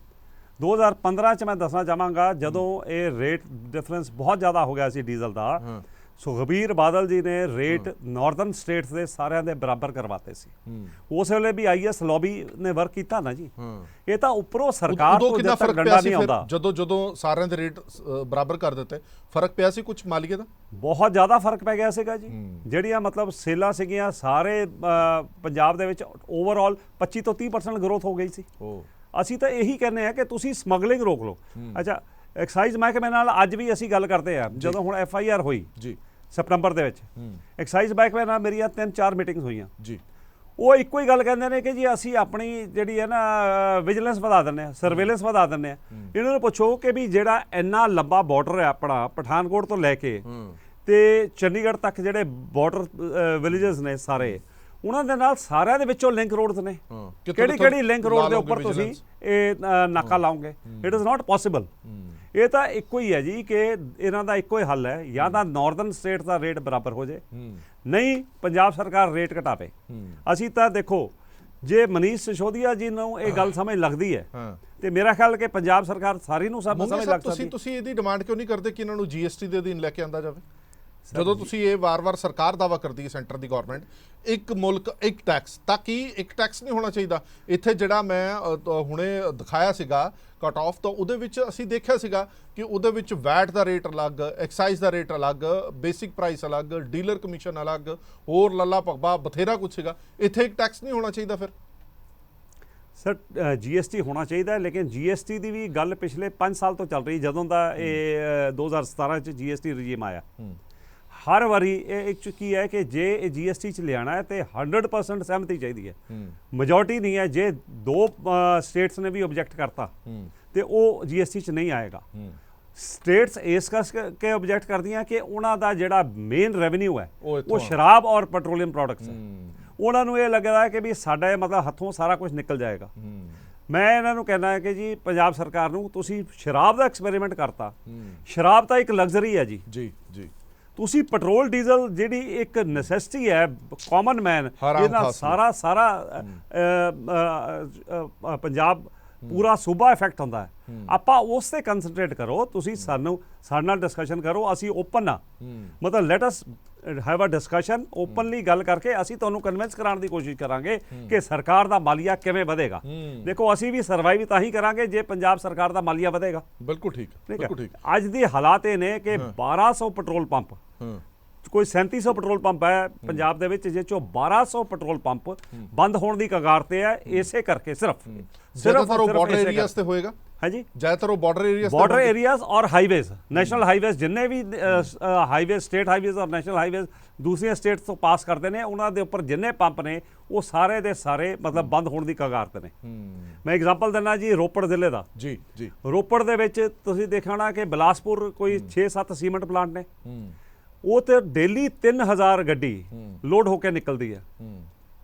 [SPEAKER 2] 2015 ਚ ਮੈਂ ਦੱਸਣਾ ਚਾਹਾਂਗਾ, ਜਦੋਂ ਇਹ ਰੇਟ ਡਿਫਰੈਂਸ ਬਹੁਤ ਜ਼ਿਆਦਾ ਹੋ ਗਿਆ ਸੀ ਡੀਜ਼ਲ ਦਾ, ਸੁਖਬੀਰ ਬਾਦਲ ਜੀ ਨੇ ਰੇਟ ਨਾਰਦਰਨ ਸਟੇਟਸ ਦੇ ਸਾਰਿਆਂ ਦੇ ਬਰਾਬਰ ਕਰਵਾਤੇ ਸੀ। ਉਸ ਵੇਲੇ ਵੀ IAS ਲੌਬੀ ਨੇ ਵਰਕ ਕੀਤਾ ਨਾ ਜੀ। ਇਹ ਤਾਂ ਉੱਪਰੋਂ ਸਰਕਾਰ ਤੋਂ ਜਦ ਤੱਕ ਡੰਡਾ ਨਹੀਂ ਆਉਂਦਾ, ਜਦੋਂ ਸਾਰਿਆਂ ਦੇ ਰੇਟ ਬਰਾਬਰ ਕਰ ਦਿੱਤੇ, ਫਰਕ ਪਿਆ ਸੀ ਕੁਝ ਮਾਲੀਏ ਦਾ? ਬਹੁਤ ਜ਼ਿਆਦਾ ਫਰਕ ਪੈ ਗਿਆ ਸੀਗਾ ਜੀ। ਜਿਹੜੀਆਂ ਮਤਲਬ ਸੇਲਾਂ ਸੀਗੀਆਂ ਸਾਰੇ ਪੰਜਾਬ ਦੇ ਵਿੱਚ, ਓਵਰਆਲ 25 ਤੋਂ 30% ਗਰੋਥ ਹੋ ਗਈ ਸੀ। ਅਸੀਂ ਤਾਂ ਇਹੀ ਕਹਿੰਦੇ ਆ ਕਿ ਤੁਸੀਂ ਸਮਗਲਿੰਗ ਰੋਕ ਲਓ। ਅੱਛਾ, ਐਕਸਾਈਜ਼ ਮਹਿਕਮੇ ਨਾਲ ਅੱਜ ਵੀ ਅਸੀਂ ਗੱਲ ਕਰਦੇ ਆ, ਜਦੋਂ ਹੁਣ FIR ਹੋਈ ਜੀ ਸਪਟੰਬਰ ਦੇ ਵਿੱਚ, ਐਕਸਾਈਜ਼ ਮਹਿਕਮੇ ਨਾਲ ਮੇਰੀਆਂ 3-4 ਮੀਟਿੰਗਸ ਹੋਈਆਂ ਜੀ। ਉਹ ਇੱਕੋ ਹੀ ਗੱਲ ਕਹਿੰਦੇ ਨੇ ਕਿ ਜੀ ਅਸੀਂ ਆਪਣੀ ਜਿਹੜੀ ਹੈ ਨਾ ਵਿਜੀਲੈਂਸ ਵਧਾ ਦਿੰਦੇ ਆ, ਸਰਵੇਲੈਂਸ ਵਧਾ ਦਿੰਦੇ ਆ। ਇਹਨਾਂ ਨੂੰ ਪੁੱਛੋ ਕਿ ਵੀ ਜਿਹੜਾ ਇੰਨਾ ਲੰਬਾ ਬਾਰਡਰ ਹੈ ਆਪਣਾ, ਪਠਾਨਕੋਟ ਤੋਂ ਲੈ ਕੇ ਤੇ ਚੰਡੀਗੜ੍ਹ ਤੱਕ ਜਿਹੜੇ ਬਾਰਡਰ ਵਿਲੇजेस ਨੇ ਸਾਰੇ, ਉਹਨਾਂ ਦੇ ਨਾਲ ਸਾਰਿਆਂ ਦੇ ਵਿੱਚੋਂ ਲਿੰਕ ਰੋਡਸ ਨੇ। ਕਿਹੜੀ ਲਿੰਕ ਰੋਡ ਦੇ ਉੱਪਰ ਤੁਸੀਂ ਇਹ ਨਾਕਾ ਲਾਓਗੇ? It is not possible. ਇਹ ਤਾਂ ਇੱਕੋ ਹੀ ਹੈ ਜੀ ਕਿ ਇਹਨਾਂ ਦਾ ਇੱਕੋ ਹੀ ਹੱਲ ਹੈ, ਜਾਂ ਤਾਂ ਨਾਰਦਰਨ ਸਟੇਟ ਦਾ ਰੇਟ ਬਰਾਬਰ ਹੋ ਜਾਏ, ਨਹੀਂ ਪੰਜਾਬ ਸਰਕਾਰ ਰੇਟ ਘਟਾਵੇ। ਅਸੀਂ ਤਾਂ ਦੇਖੋ, ਜੇ ਮਨੀਸ਼ ਸਿਸੋਦੀਆ ਜੀ ਨੂੰ ਇਹ ਗੱਲ ਸਮਝ ਲੱਗਦੀ ਹੈ ਤੇ ਮੇਰਾ ਖਿਆਲ ਕਿ ਪੰਜਾਬ ਸਰਕਾਰ ਸਾਰੀ ਨੂੰ ਸਮਝ ਲੱਗ ਸਕਦੀ। ਤੁਸੀਂ ਇਹਦੀ ਡਿਮਾਂਡ ਕਿਉਂ ਨਹੀਂ ਕਰਦੇ ਕਿ ਇਹਨਾਂ ਨੂੰ GST ਦੇ ਅਧੀਨ ਲੈ ਕੇ ਆਂਦਾ ਜਾਵੇ? ਜਦੋਂ ਤੁਸੀਂ ਇਹ ਵਾਰ-ਵਾਰ ਸਰਕਾਰ ਦਾਵਾ ਕਰਦੀ ਹੈ, ਸੈਂਟਰ ਦੀ ਗਵਰਨਮੈਂਟ, ਇੱਕ ਮੁਲਕ ਇੱਕ ਟੈਕਸ, ਤਾਂ ਕੀ ਇੱਕ ਟੈਕਸ ਨਹੀਂ ਹੋਣਾ ਚਾਹੀਦਾ? ਇੱਥੇ ਜਿਹੜਾ ਮੈਂ ਹੁਣੇ ਦਿਖਾਇਆ ਸੀਗਾ ਕੱਟ ਆਫ, ਤਾਂ ਉਹਦੇ ਵਿੱਚ ਅਸੀਂ ਦੇਖਿਆ ਸੀਗਾ ਕਿ ਉਹਦੇ ਵਿੱਚ ਵੈਟ ਦਾ ਰੇਟ ਅਲੱਗ, ਐਕਸਾਈਜ਼ ਦਾ ਰੇਟ ਅਲੱਗ, ਬੇਸਿਕ ਪ੍ਰਾਈਸ ਅਲੱਗ, ਡੀਲਰ ਕਮਿਸ਼ਨ ਅਲੱਗ, ਹੋਰ ਲੱਲਾ ਭਗਬਾ ਬਥੇਰਾ ਕੁਛ ਸੀਗਾ। ਇੱਥੇ ਇੱਕ ਟੈਕਸ ਨਹੀਂ ਹੋਣਾ ਚਾਹੀਦਾ ਫਿਰ? ਸਰ, GST ਹੋਣਾ ਚਾਹੀਦਾ ਹੈ, ਲੇਕਿਨ GST ਦੀ ਵੀ ਗੱਲ ਪਿਛਲੇ 5 ਸਾਲ ਤੋਂ ਚੱਲ ਰਹੀ, ਜਦੋਂ ਦਾ ਇਹ 2017 ਚ GST ਰਜੀਮ ਆਇਆ। ਹਰ ਵਾਰੀ ਇਹ ਕੀ ਹੈ ਕਿ ਜੇ ਇਹ GST ਚ ਲਿਆਣਾ ਹੈ ਤੇ 100% ਸਹਿਮਤੀ ਚਾਹੀਦੀ ਹੈ, ਮੈਜੋਰਟੀ ਨਹੀਂ ਹੈ। ਜੇ 2 ਸਟੇਟਸ ਨੇ ਵੀ ਆਬਜੈਕਟ ਕਰਤਾ ਤੇ ਉਹ GST ਚ ਨਹੀਂ ਆਏਗਾ। ਸਟੇਟਸ ਇਸ ਕਰਕੇ ਆਬਜੈਕਟ ਕਰਦੀਆਂ ਕਿ ਉਹਨਾਂ ਦਾ ਜਿਹੜਾ ਮੇਨ ਰੈਵਨਿਊ ਹੈ ਉਹ ਸ਼ਰਾਬ ਔਰ ਪੈਟਰੋਲੀਅਮ ਪ੍ਰੋਡਕਟਸ ਹੈ। ਉਹਨਾਂ ਨੂੰ ਇਹ ਲੱਗਦਾ ਹੈ ਕਿ ਵੀ ਸਾਡਾ ਮਤਲਬ ਹੱਥੋਂ ਸਾਰਾ ਕੁਝ ਨਿਕਲ ਜਾਏਗਾ। ਮੈਂ ਇਹਨਾਂ ਨੂੰ ਕਹਿੰਦਾ ਹੈ ਕਿ ਜੀ ਪੰਜਾਬ ਸਰਕਾਰ ਨੂੰ, ਤੁਸੀਂ ਸ਼ਰਾਬ ਦਾ ਐਕਸਪੈਰੀਮੈਂਟ ਕਰਤਾ। ਸ਼ਰਾਬ ਤਾਂ ਇੱਕ ਲਗਜ਼ਰੀ ਹੈ ਜੀ। ਤੁਸੀਂ ਪੈਟਰੋਲ ਡੀਜ਼ਲ ਜਿਹੜੀ ਇੱਕ ਨੈਸੈਸਿਟੀ ਹੈ, ਕਾਮਨ ਮੈਨ, ਇਹਦਾ ਸਾਰਾ ਪੰਜਾਬ ਪੂਰਾ ਸੂਬਾ ਇਫੈਕਟ ਹੁੰਦਾ ਹੈ। ਆਪਾਂ ਉਸ ਤੇ ਕੰਸੈਂਟਰੇਟ ਕਰੋ। ਤੁਸੀਂ ਸਾਡੇ ਨਾਲ ਡਿਸਕਸ਼ਨ ਕਰੋ, ਅਸੀਂ ਓਪਨ ਆ, ਮਤਲਬ let us have a discussion openly ਗੱਲ ਕਰਕੇ ਅਸੀਂ ਤੁਹਾਨੂੰ ਕਨਵਿੰਸ ਕਰਾਉਣ ਦੀ ਕੋਸ਼ਿਸ਼ ਕਰਾਂਗੇ ਕਿ ਸਰਕਾਰ ਦਾ ਮਾਲੀਆ ਕਿਵੇਂ ਵਧੇਗਾ। ਦੇਖੋ ਅਸੀਂ ਵੀ ਸਰਵਾਈਵ ਤਾਂ ਹੀ ਕਰਾਂਗੇ ਜੇ ਪੰਜਾਬ ਸਰਕਾਰ ਦਾ ਮਾਲੀਆ ਵਧੇਗਾ।
[SPEAKER 1] ਬਿਲਕੁਲ ਠੀਕ, ਬਿਲਕੁਲ ਠੀਕ।
[SPEAKER 2] ਅੱਜ ਦੀ ਹਾਲਾਤ ਇਹ ਨੇ ਕਿ 1200 ਪੈਟਰੋਲ ਪੰਪ, ਕੋਈ 3700 ਪੈਟਰੋਲ ਪੰਪ ਹੈ ਪੰਜਾਬ ਦੇ ਵਿੱਚ, ਜਿਸ ਚੋਂ 1200 ਪੈਟਰੋਲ ਪੰਪ ਬੰਦ ਹੋਣ ਦੀ ਕਗਾਰ ਤੇ ਹੈ। ਇਸੇ ਕਰਕੇ ਸਿਰਫ
[SPEAKER 1] ਬਾਰਡਰ ਏਰੀਆਸ ਤੇ ਹੋਏਗਾ।
[SPEAKER 2] ਹਾਂਜੀ,
[SPEAKER 1] ਜ਼ਿਆਦਾਤਰ ਬਾਰਡਰ
[SPEAKER 2] एरियाज और हाईवेज, नेशनल हाईवेज जिन्ने भी हाईवेज, स्टेट हाईवेज और नेशनल हाईवेज दूसरिया स्टेट तो पास करते हैं, उन्होंने उपर जिन्ने पंप ने वो सारे दे सारे मतलब बंद होने की कगार ते ने। मैं एग्जाम्पल देना जी रोपड़ जिले का।
[SPEAKER 1] जी जी,
[SPEAKER 2] रोपड़ दे विच तुसीं देखना कि बिलासपुर कोई 6-7 सीमेंट प्लांट ने, वो तो डेली 3000 गड्डी लोड होकर निकलती है।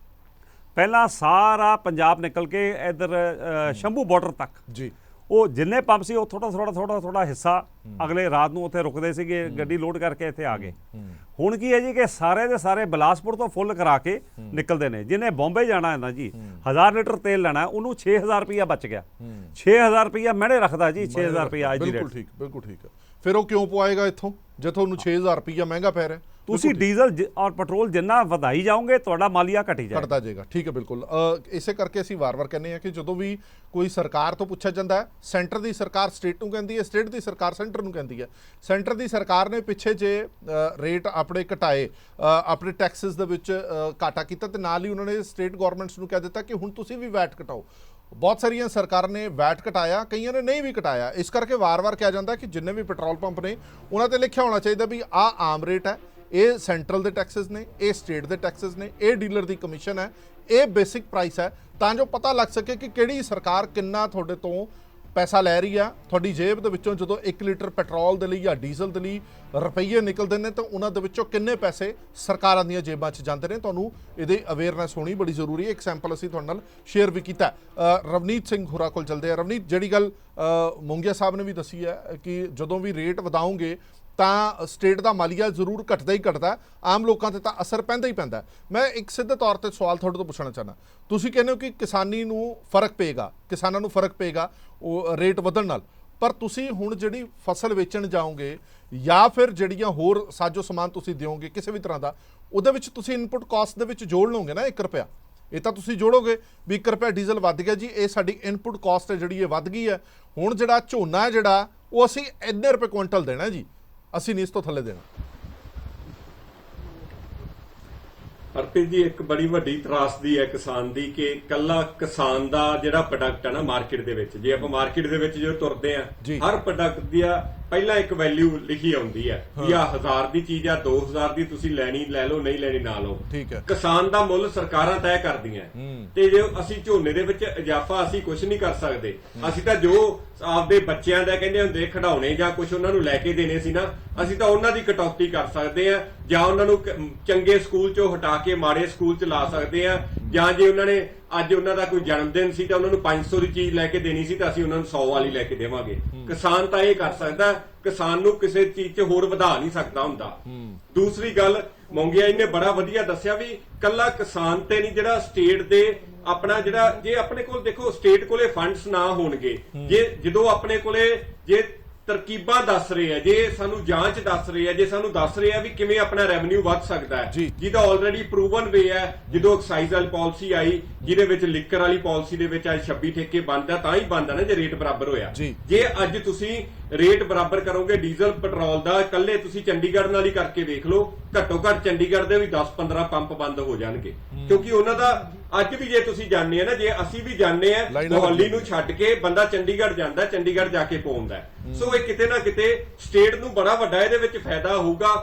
[SPEAKER 2] पहला सारा पंजाब निकल के इधर शंभू बॉर्डर तक
[SPEAKER 1] जी
[SPEAKER 2] ਉਹ ਜਿੰਨੇ ਪੰਪ ਸੀ ਉਹ ਥੋੜਾ ਹਿੱਸਾ ਅਗਲੇ ਰਾਤ ਨੂੰ ਉੱਥੇ ਰੁਕਦੇ ਸੀਗੇ, ਗੱਡੀ ਲੋਡ ਕਰਕੇ ਇੱਥੇ ਆ ਗਏ। ਹੁਣ ਕੀ ਹੈ ਜੀ ਕਿ ਸਾਰੇ ਦੇ ਸਾਰੇ ਬਿਲਾਸਪੁਰ ਤੋਂ ਫੁੱਲ ਕਰਾ ਕੇ ਨਿਕਲਦੇ ਨੇ। ਜਿਹਨੇ ਬੰਬੇ ਜਾਣਾ ਹੈ ਨਾ ਜੀ, 1000 ਲੀਟਰ ਤੇਲ ਲੈਣਾ, ਉਹਨੂੰ 6000 ਰੁਪਇਆ ਬਚ ਗਿਆ। 6000 ਰੁਪਇਆ ਮਹਿਣੇ ਰੱਖਦਾ ਜੀ, 6000 ਰੁਪਇਆ ਅੱਜ ਦੀ ਰੇਟ।
[SPEAKER 1] ਬਿਲਕੁਲ ਠੀਕ, ਬਿਲਕੁਲ ਠੀਕ। ਫਿਰ ਉਹ ਕਿਉਂ ਪਵਾਏਗਾ ਇੱਥੋਂ ਜੇ ਤੁਹਾਨੂੰ 6000 ਰੁਪਇਆ ਮਹਿੰਗਾ ਪੈ ਰਿਹਾ?
[SPEAKER 2] ਤੁਸੀਂ ਡੀਜ਼ਲ ਔਰ ਪੈਟਰੋਲ ਜਿੰਨਾ ਵਧਾਈ ਜਾਓਗੇ ਤੁਹਾਡਾ ਮਾਲੀਆ ਘਟੀ ਜਾਏਗਾ,
[SPEAKER 1] ਘਟਦਾ ਜਾਏਗਾ। ਠੀਕ ਹੈ, ਬਿਲਕੁਲ। ਇਸੇ ਕਰਕੇ ਅਸੀਂ ਵਾਰ-ਵਾਰ ਕਹਿੰਦੇ ਹਾਂ ਕਿ ਜਦੋਂ ਵੀ ਕੋਈ ਸਰਕਾਰ ਤੋਂ ਪੁੱਛਿਆ ਜਾਂਦਾ ਹੈ, ਸੈਂਟਰ ਦੀ ਸਰਕਾਰ ਸਟੇਟ ਨੂੰ ਕਹਿੰਦੀ ਹੈ, ਸਟੇਟ ਦੀ ਸਰਕਾਰ ਸੈਂਟਰ ਨੂੰ ਕਹਿੰਦੀ ਹੈ। ਸੈਂਟਰ ਦੀ ਸਰਕਾਰ ਨੇ ਪਿੱਛੇ ਜੇ ਰੇਟ ਆਪਣੇ ਘਟਾਏ, ਆਪਣੇ ਟੈਕਸਿਸ ਦੇ ਵਿੱਚ ਘਾਟਾ ਕੀਤਾ, ਤੇ ਨਾਲ ਹੀ ਉਹਨਾਂ ਨੇ ਸਟੇਟ ਗਵਰਨਮੈਂਟਸ ਨੂੰ ਕਹਿ ਦਿੱਤਾ ਕਿ ਹੁਣ ਤੁਸੀਂ ਵੀ ਵੈਟ ਘਟਾਓ। ਬਹੁਤ ਸਾਰੀਆਂ ਸਰਕਾਰਾਂ ਨੇ ਵੈਟ ਘਟਾਇਆ, ਕਈਆਂ ਨੇ ਨਹੀਂ ਵੀ ਘਟਾਇਆ। ਇਸ ਕਰਕੇ ਵਾਰ-ਵਾਰ ਕਿਹਾ ਜਾਂਦਾ ਕਿ ਜਿੰਨੇ ਵੀ ਪੈਟਰੋਲ ਪੰਪ ਨੇ ਉਹਨਾਂ ਤੇ ਲਿਖਿਆ ਹੋਣਾ ਚਾਹੀਦਾ ਵੀ ਆਹ ਆਮ ਰੇਟ ਹੈ, ਇਹ ਸੈਂਟਰਲ ਦੇ ਟੈਕਸਿਸ ਨੇ, ਇਹ ਸਟੇਟ ਦੇ ਟੈਕਸਿਸ ਨੇ, ਇਹ ਡੀਲਰ ਦੀ ਕਮਿਸ਼ਨ ਹੈ, ਇਹ ਬੇਸਿਕ ਪ੍ਰਾਈਸ ਹੈ, ਤਾਂ ਜੋ ਪਤਾ ਲੱਗ ਸਕੇ ਕਿ ਕਿਹੜੀ ਸਰਕਾਰ ਕਿੰਨਾ ਤੁਹਾਡੇ ਤੋਂ ਪੈਸਾ ਲੈ ਰਹੀ ਆ। ਤੁਹਾਡੀ ਜੇਬ ਦੇ ਵਿੱਚੋਂ ਜਦੋਂ 1 ਲੀਟਰ ਪੈਟਰੋਲ ਦੇ ਲਈ ਜਾਂ ਡੀਜ਼ਲ ਦੇ ਲਈ ਰੁਪਈਏ ਨਿਕਲਦੇ ਨੇ ਤਾਂ ਉਹਨਾਂ ਦੇ ਵਿੱਚੋਂ ਕਿੰਨੇ ਪੈਸੇ ਸਰਕਾਰਾਂ ਦੀਆਂ ਜੇਬਾਂ 'ਚ ਜਾਂਦੇ ਨੇ। ਤੁਹਾਨੂੰ ਇਹਦੀ ਅਵੇਅਰਨੈਸ ਹੋਣੀ ਬੜੀ ਜ਼ਰੂਰੀ ਹੈ। ਇੱਕ ਸੈਂਪਲ ਅਸੀਂ ਤੁਹਾਡੇ ਨਾਲ ਸ਼ੇਅਰ ਵੀ ਕੀਤਾ। ਰਵਨੀਤ ਸਿੰਘ ਹੋਰਾਂ ਕੋਲ ਚੱਲਦੇ ਆ। ਰਵਨੀਤ, ਜਿਹੜੀ ਗੱਲ ਮੋਂਗੀਆ ਸਾਹਿਬ ਨੇ ਵੀ ਦੱਸੀ ਹੈ ਕਿ ਜਦੋਂ ਵੀ ਰੇਟ ਵਧਾਓਗੇ ਤਾਂ ਸਟੇਟ ਦਾ ਮਾਲੀਆ ਜ਼ਰੂਰ ਘਟਦਾ ਹੀ ਘਟਦਾ, ਆਮ ਲੋਕਾਂ ਤੇ ਤਾਂ ਅਸਰ ਪੈਂਦਾ ਹੀ ਪੈਂਦਾ। ਮੈਂ ਇੱਕ ਸਿੱਧੇ ਤੌਰ ਤੇ ਸਵਾਲ ਤੁਹਾਡੇ ਤੋਂ ਪੁੱਛਣਾ ਚਾਹੁੰਦਾ। ਤੁਸੀਂ ਕਹਿੰਦੇ ਹੋ ਕਿ ਕਿਸਾਨੀ ਨੂੰ ਫਰਕ ਪਏਗਾ, ਕਿਸਾਨਾਂ ਨੂੰ ਫਰਕ ਪਏਗਾ ਉਹ ਰੇਟ ਵਧਣ ਨਾਲ, ਪਰ ਤੁਸੀਂ ਹੁਣ ਜਿਹੜੀ ਫਸਲ ਵੇਚਣ ਜਾਓਗੇ ਜਾਂ ਫਿਰ ਜਿਹੜੀਆਂ ਹੋਰ ਸਾਜੋ ਸਮਾਨ ਤੁਸੀਂ ਦਿਓਗੇ ਕਿਸੇ ਵੀ ਤਰ੍ਹਾਂ ਦਾ, ਉਹਦੇ ਵਿੱਚ ਤੁਸੀਂ ਇਨਪੁਟ ਕਾਸਟ ਦੇ ਵਿੱਚ ਜੋੜ ਲਓਗੇ ਨਾ 1 ਰੁਪਇਆ। ਇਹ ਤਾਂ ਤੁਸੀਂ ਜੋੜੋਗੇ ਵੀ 1 ਰੁਪਇਆ ਡੀਜ਼ਲ ਵੱਧ ਗਿਆ ਜੀ, ਇਹ ਸਾਡੀ ਇਨਪੁਟ ਕਾਸਟ ਹੈ ਜਿਹੜੀ ਇਹ ਵੱਧ ਗਈ ਹੈ। ਹੁਣ ਜਿਹੜਾ ਝੋਨਾ ਹੈ ਜਿਹੜਾ ਉਹ ਅਸੀਂ ਇੰਨੇ ਰੁਪਏ ਕੁਇੰਟਲ ਦੇਣਾ ਜੀ, ਅਸੀਂ ਨਹੀਂ ਇਸ ਤੋਂ ਥੱਲੇ ਦੇਣਾ।
[SPEAKER 3] ਹਰਪ੍ਰੀਤ ਜੀ, ਇੱਕ ਬੜੀ ਵੱਡੀ ਤਰਾਸਦੀ ਹੈ ਕਿਸਾਨ ਦੀ ਕਿ ਕੱਲਾ ਕਿਸਾਨ ਦਾ ਜਿਹੜਾ ਪ੍ਰੋਡਕਟ ਹੈ ਨਾ ਮਾਰਕੀਟ ਦੇ ਵਿੱਚ, ਜੇ ਆਪਾਂ ਮਾਰਕੀਟ ਦੇ ਵਿੱਚ ਜਦੋਂ ਤੁਰਦੇ ਆ, ਹਰ ਪ੍ਰੋਡਕਟ ਦੀ ਪਹਿਲਾਂ ਇੱਕ ਵੈਲਿਊ ਲਿਖੀ ਆਉਂਦੀ ਹੈ ਵੀ ਆ 1000 ਦੀ ਚੀਜ਼ ਆ, 2000 ਦੀ ਤੁਸੀਂ ਲੈਣੀ ਲੈ ਲਓ, ਨਹੀਂ ਲੈਣੀ ਨਾ ਲਓ।
[SPEAKER 1] ਠੀਕ ਹੈ।
[SPEAKER 3] ਕਿਸਾਨ ਦਾ ਮੁੱਲ ਸਰਕਾਰਾਂ ਤੈਅ ਕਰਦੀਆਂ, ਤੇ ਜੇ ਅਸੀਂ ਝੋਨੇ ਦੇ ਵਿੱਚ ਇਜ਼ਾਫਾ ਅਸੀਂ ਕੁਝ ਨਹੀਂ ਕਰ ਸਕਦੇ। ਅਸੀਂ ਤਾਂ ਜੋ ਆਪਦੇ ਬੱਚਿਆਂ ਦਾ ਕਹਿੰਦੇ ਹੁੰਦੇ ਖਿਡੌਣੇ ਜਾਂ ਕੁਝ ਉਹਨਾਂ ਨੂੰ ਲੈ ਕੇ ਦੇਣੇ ਸੀ ਨਾ, ਅਸੀਂ ਤਾਂ ਉਹਨਾਂ ਦੀ ਕਟੌਤੀ ਕਰ ਸਕਦੇ ਆ, ਜਾਂ ਉਹਨਾਂ ਨੂੰ ਚੰਗੇ ਸਕੂਲ ਚੋਂ ਹਟਾ ਕੇ ਮਾੜੇ ਸਕੂਲ ਚ ਲਾ ਸਕਦੇ ਆ, ਜਾਂ ਜੇ ਉਹਨਾਂ ਨੇ ਅੱਜ ਉਹਨਾਂ ਦਾ ਕੋਈ ਜਨਮ ਦਿਨ ਸੀ ਤਾਂ ਉਹਨਾਂ ਨੂੰ 500 ਦੀ ਚੀਜ਼ ਲੈ ਕੇ ਦੇਣੀ ਸੀ ਤਾਂ ਅਸੀਂ ਉਹਨਾਂ ਨੂੰ 100 ਵਾਲੀ ਲੈ ਕੇ ਦੇਵਾਂਗੇ। ਕਿਸਾਨ ਤਾਂ ਇਹ ਕਰ ਸਕਦਾ, ਕਿਸਾਨ ਨੂੰ ਕਿਸੇ ਚੀਜ਼ 'ਚ ਹੋਰ ਵਧਾ ਨਹੀਂ ਸਕਦਾ ਹੁੰਦਾ। ਦੂਸਰੀ ਗੱਲ, ਮੋਂਗੀਆ ਜੀ ਨੇ ਬੜਾ ਵਧੀਆ ਦੱਸਿਆ ਵੀ ਕੱਲਾ ਕਿਸਾਨ ਤੇ ਨਹੀਂ, ਜਿਹੜਾ ਸਟੇਟ ਦੇ ਆਪਣਾ ਜਿਹੜਾ ਜੇ ਆਪਣੇ ਕੋਲ ਦੇਖੋ ਸਟੇਟ ਕੋਲੇ ਫੰਡਸ ਨਾ ਹੋਣਗੇ, ਜੇ ਜਦੋਂ ਆਪਣੇ ਕੋਲੇ ਜੇ ਤਰਕੀਬਾਂ ਦੱਸ ਰਹੇ ਆ, ਜੇ ਸਾਨੂੰ ਜਾਂਚ ਦੱਸ ਰਹੇ ਆ, ਜੇ ਸਾਨੂੰ ਦੱਸ ਰਹੇ ਆ ਵੀ ਕਿਵੇਂ ਆਪਣਾ ਰੈਵਨਿਊ ਵੱਧ ਸਕਦਾ ਹੈ, ਜਿਹਦਾ ਆਲਰੇਡੀ ਪ੍ਰੂਵਨ ਵੇ ਹੈ। ਜਦੋਂ ਐਕਸਾਈਜ਼ ਵਾਲੀ ਪਾਲਿਸੀ ਆਈ, ਜਿਹਦੇ ਵਿੱਚ ਲਿਕਰ ਵਾਲੀ ਪਾਲਿਸੀ ਦੇ ਵਿੱਚ ਅੱਜ 26 ਠੇਕੇ ਬੰਦ ਆ, ਤਾਂ ਹੀ ਬੰਦ ਆ ਨਾ ਜੇ ਰੇਟ ਬਰਾਬਰ ਹੋਇਆ। ਜੇ ਅੱਜ ਤੁਸੀਂ ਰੇਟ ਬਰਾਬਰ ਕਰੋਗੇ ਡੀਜ਼ਲ ਪੈਟਰੋਲ ਦਾ, ਇਕੱਲੇ ਤੁਸੀਂ ਚੰਡੀਗੜ੍ਹ ਨਾਲ ਹੀ ਕਰਕੇ ਵੇਖ ਲਓ, ਘੱਟੋ ਘੱਟ ਚੰਡੀਗੜ੍ਹ ਦੇ ਵੀ 10-15 ਪੰਪ ਬੰਦ ਹੋ ਜਾਣਗੇ, ਕਿਉਂਕਿ ਉਹਨਾਂ ਦਾ ਅੱਜ ਵੀ ਜੇ ਤੁਸੀਂ ਜਾਣਦੇ ਆ ਨਾ, ਜੇ ਅਸੀਂ ਵੀ ਜਾਣਦੇ ਆ, ਮੁਹੱਲੀ ਨੂੰ ਛੱਡ ਕੇ ਬੰਦਾ ਚੰਡੀਗੜ੍ਹ ਜਾਂਦਾ, ਚੰਡੀਗੜ੍ਹ ਜਾ ਕੇ ਪਾਉਂਦਾ। ਸੋ ਇਹ ਕਿਤੇ ਨਾ ਕਿਤੇ ਸਟੇਟ ਨੂੰ ਬੜਾ ਵੱਡਾ ਇਹਦੇ ਵਿੱਚ ਫਾਇਦਾ ਹੋਊਗਾ।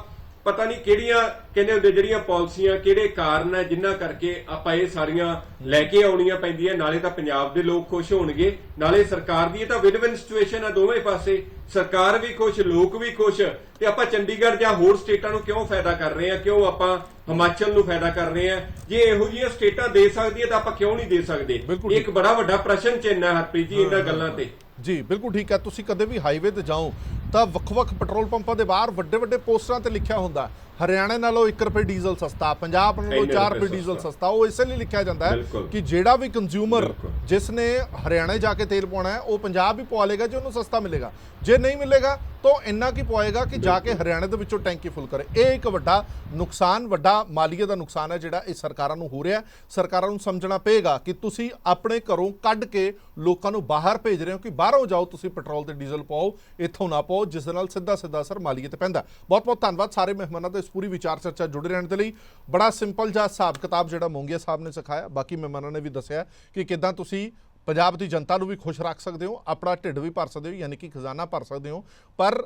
[SPEAKER 3] ਪਤਾ ਨਹੀਂ ਕਿਹੜੀਆਂ ਕਹਿੰਦੇ ਹੁੰਦੇ ਜਿਹੜੀਆਂ ਪਾਲਿਸੀਆਂ, ਕਿਹੜੇ ਕਾਰਨ ਹੈ ਜਿਨ੍ਹਾਂ ਕਰਕੇ ਆਪਾਂ ਇਹ ਸਾਰੀਆਂ ਲੈ ਕੇ ਆਉਣੀਆਂ ਪੈਂਦੀਆਂ। ਨਾਲੇ ਤਾਂ ਪੰਜਾਬ ਦੇ ਲੋਕ ਖੁਸ਼ ਹੋਣਗੇ, ਨਾਲੇ ਸਰਕਾਰ ਦੀ ਇਹ ਤਾਂ ਵਿਨ ਵਿਨ ਸਿਚੁਏਸ਼ਨ ਆ ਦੋਵੇਂ ਪਾਸੇ, ਸਰਕਾਰ ਵੀ ਖੁਸ਼, ਲੋਕ ਵੀ ਖੁਸ਼। ਤੇ ਆਪਾਂ ਚੰਡੀਗੜ੍ਹ ਜਾਂ ਹੋਰ ਸਟੇਟਾਂ ਨੂੰ ਕਿਉਂ ਫਾਇਦਾ ਕਰ ਰਹੇ ਆ, ਕਿਉਂ ਆਪਾਂ ਹਿਮਾਚਲ ਨੂੰ ਫਾਇਦਾ ਕਰ ਰਹੇ ਆ? ਜੇ ਇਹੋ ਜਿਹੀਆਂ ਸਟੇਟਾਂ ਦੇ ਸਕਦੀਆਂ ਤਾਂ ਆਪਾਂ ਕਿਉਂ ਨਹੀਂ ਦੇ ਸਕਦੇ? ਇਹ ਇੱਕ ਬੜਾ ਵੱਡਾ ਪ੍ਰਸ਼ਨ ਚਿੰਨ੍ਹ ਹੈ ਹਰਪ੍ਰੀਤ ਜੀ ਇਹਨਾਂ ਗੱਲਾਂ ਤੇ।
[SPEAKER 1] ਜੀ ਬਿਲਕੁਲ ਠੀਕ ਹੈ। ਤੁਸੀਂ ਕਦੇ ਵੀ ਹਾਈਵੇ ਤੇ ਜਾਓ ਤਾਂ ਵੱਖ-ਵੱਖ ਪੈਟਰੋਲ ਪੰਪਾਂ ਦੇ ਬਾਹਰ ਵੱਡੇ-ਵੱਡੇ ਪੋਸਟਰਾਂ ਤੇ ਲਿਖਿਆ ਹੁੰਦਾ ਹਰਿਆਣਾ ਨਾਲੋਂ 1 ਰੁਪਏ ਡੀਜ਼ਲ ਸਸਤਾ, ਪੰਜਾਬ ਨਾਲੋਂ 4 ਰੁਪਏ ਡੀਜ਼ਲ ਸਸਤਾ। ਉਹ ਇਸੇ ਲਈ ਲਿਖਿਆ ਜਾਂਦਾ ਹੈ ਕਿ ਜਿਹੜਾ ਵੀ ਕੰਜ਼ਿਊਮਰ जिसने हरियाणा जाके तेल पवाना है वो पंजाब भी पवा लेगा जो उन्होंने सस्ता मिलेगा, जे नहीं मिलेगा तो इन्ना की पवाएगा कि जाके हरियाणे ਦੇ ਵਿੱਚੋਂ ਟੈਂਕੀ ਫੁੱਲ करे। ਇਹ ਇੱਕ ਵੱਡਾ ਨੁਕਸਾਨ, ਵੱਡਾ ਮਾਲੀਏ ਦਾ ਨੁਕਸਾਨ ਹੈ ਜਿਹੜਾ ਇਹ ਸਰਕਾਰਾਂ ਨੂੰ ਹੋ ਰਿਹਾ। ਸਰਕਾਰਾਂ ਨੂੰ ਸਮਝਣਾ ਪਏਗਾ ਕਿ ਤੁਸੀਂ ਆਪਣੇ ਘਰੋਂ ਕੱਢ ਕੇ ਲੋਕਾਂ ਨੂੰ ਬਾਹਰ ਭੇਜ ਰਹੇ ਹੋ ਕਿ ਬਾਹਰੋਂ ਜਾਓ ਤੁਸੀਂ ਪੈਟਰੋਲ ਤੇ ਡੀਜ਼ਲ ਪਾਓ, ਇੱਥੋਂ ਨਾ ਪਾਓ, ਜਿਸ ਦੇ ਨਾਲ ਸਿੱਧਾ ਅਸਰ ਮਾਲੀਏ ਤੇ ਪੈਂਦਾ। ਬਹੁਤ ਬਹੁਤ ਧੰਨਵਾਦ ਸਾਰੇ ਮਹਿਮਾਨਾਂ ਦਾ ਇਸ ਪੂਰੀ ਵਿਚਾਰ ਚਰਚਾ ਜੁੜੇ ਰਹਿਣ ਦੇ ਲਈ। ਬੜਾ ਸਿੰਪਲ ਜਿਹਾ ਹਿਸਾਬ ਕਿਤਾਬ ਜਿਹੜਾ ਮੋਂਗੀਆ ਸਾਹਿਬ ਨੇ ਸਿਖਾਇਆ, ਬਾਕੀ ਮਹਿਮਾਨਾਂ ਨੇ ਵੀ ਦੱਸਿਆ ਕਿ ਕਿੱਦਾਂ ਤੁਸੀਂ ਪੰਜਾਬ ਦੀ ਜਨਤਾ ਨੂੰ ਵੀ ਖੁਸ਼ ਰੱਖ ਸਕਦੇ ਹੋ, ਆਪਣਾ ਢਿੱਡ ਵੀ ਭਰ ਸਕਦੇ ਹੋ, ਯਾਨੀ ਕਿ ਖਜ਼ਾਨਾ ਭਰ ਸਕਦੇ ਹੋ। ਪਰ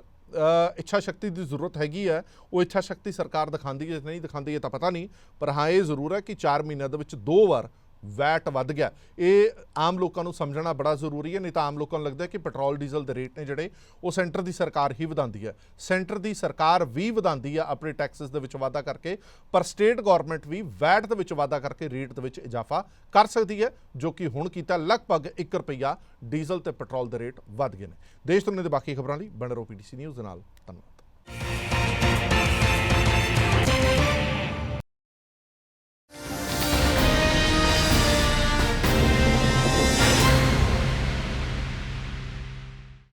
[SPEAKER 1] ਇੱਛਾ ਸ਼ਕਤੀ ਦੀ ਜ਼ਰੂਰਤ ਹੈਗੀ ਹੈ। ਉਹ ਇੱਛਾ ਸ਼ਕਤੀ ਸਰਕਾਰ ਦਿਖਾਉਂਦੀ ਹੈ ਨਹੀਂ ਦਿਖਾਉਂਦੀ ਹੈ ਤਾਂ ਪਤਾ ਨਹੀਂ, ਪਰ ਹਾਂ ਇਹ ਜ਼ਰੂਰ ਹੈ ਕਿ 4 ਮਹੀਨਿਆਂ ਦੇ ਵਿੱਚ 2 ਵਾਰ ਵੈਟ ਵੱਧ ਗਿਆ। ਇਹ ਆਮ ਲੋਕਾਂ ਨੂੰ ਸਮਝਣਾ ਬੜਾ ਜ਼ਰੂਰੀ ਹੈ, ਨਹੀਂ ਤਾਂ ਆਮ ਲੋਕਾਂ ਨੂੰ ਲੱਗਦਾ ਕਿ ਪੈਟਰੋਲ ਡੀਜ਼ਲ ਦੇ ਰੇਟ ਨੇ ਜਿਹੜੇ ਉਹ ਸੈਂਟਰ ਦੀ ਸਰਕਾਰ ਹੀ ਵਧਾਉਂਦੀ ਹੈ। ਸੈਂਟਰ ਦੀ ਸਰਕਾਰ ਵੀ ਵਧਾਉਂਦੀ ਹੈ ਆਪਣੇ ਟੈਕਸਿਸ ਦੇ ਵਿੱਚ ਵਾਧਾ ਕਰਕੇ, ਪਰ ਸਟੇਟ ਗੌਰਮੈਂਟ ਵੀ ਵੈਟ ਦੇ ਵਿੱਚ ਵਾਧਾ ਕਰਕੇ ਰੇਟ ਦੇ ਵਿੱਚ ਇਜ਼ਾਫਾ ਕਰ ਸਕਦੀ ਹੈ, ਜੋ ਕਿ ਹੁਣ ਕੀਤਾ। ਲਗਭਗ 1 ਰੁਪਈਆ ਡੀਜ਼ਲ ਤੇ ਪੈਟਰੋਲ ਦੇ ਰੇਟ ਵੱਧ ਗਏ ਨੇ। ਦੇਸ਼ ਦੁਨੀਆ ਦੇ ਬਾਕੀ ਖਬਰਾਂ ਲਈ ਬਣੇ ਰਹੋ PTC ਨਿਊਜ਼ ਦੇ ਨਾਲ। ਧੰਨਵਾਦ।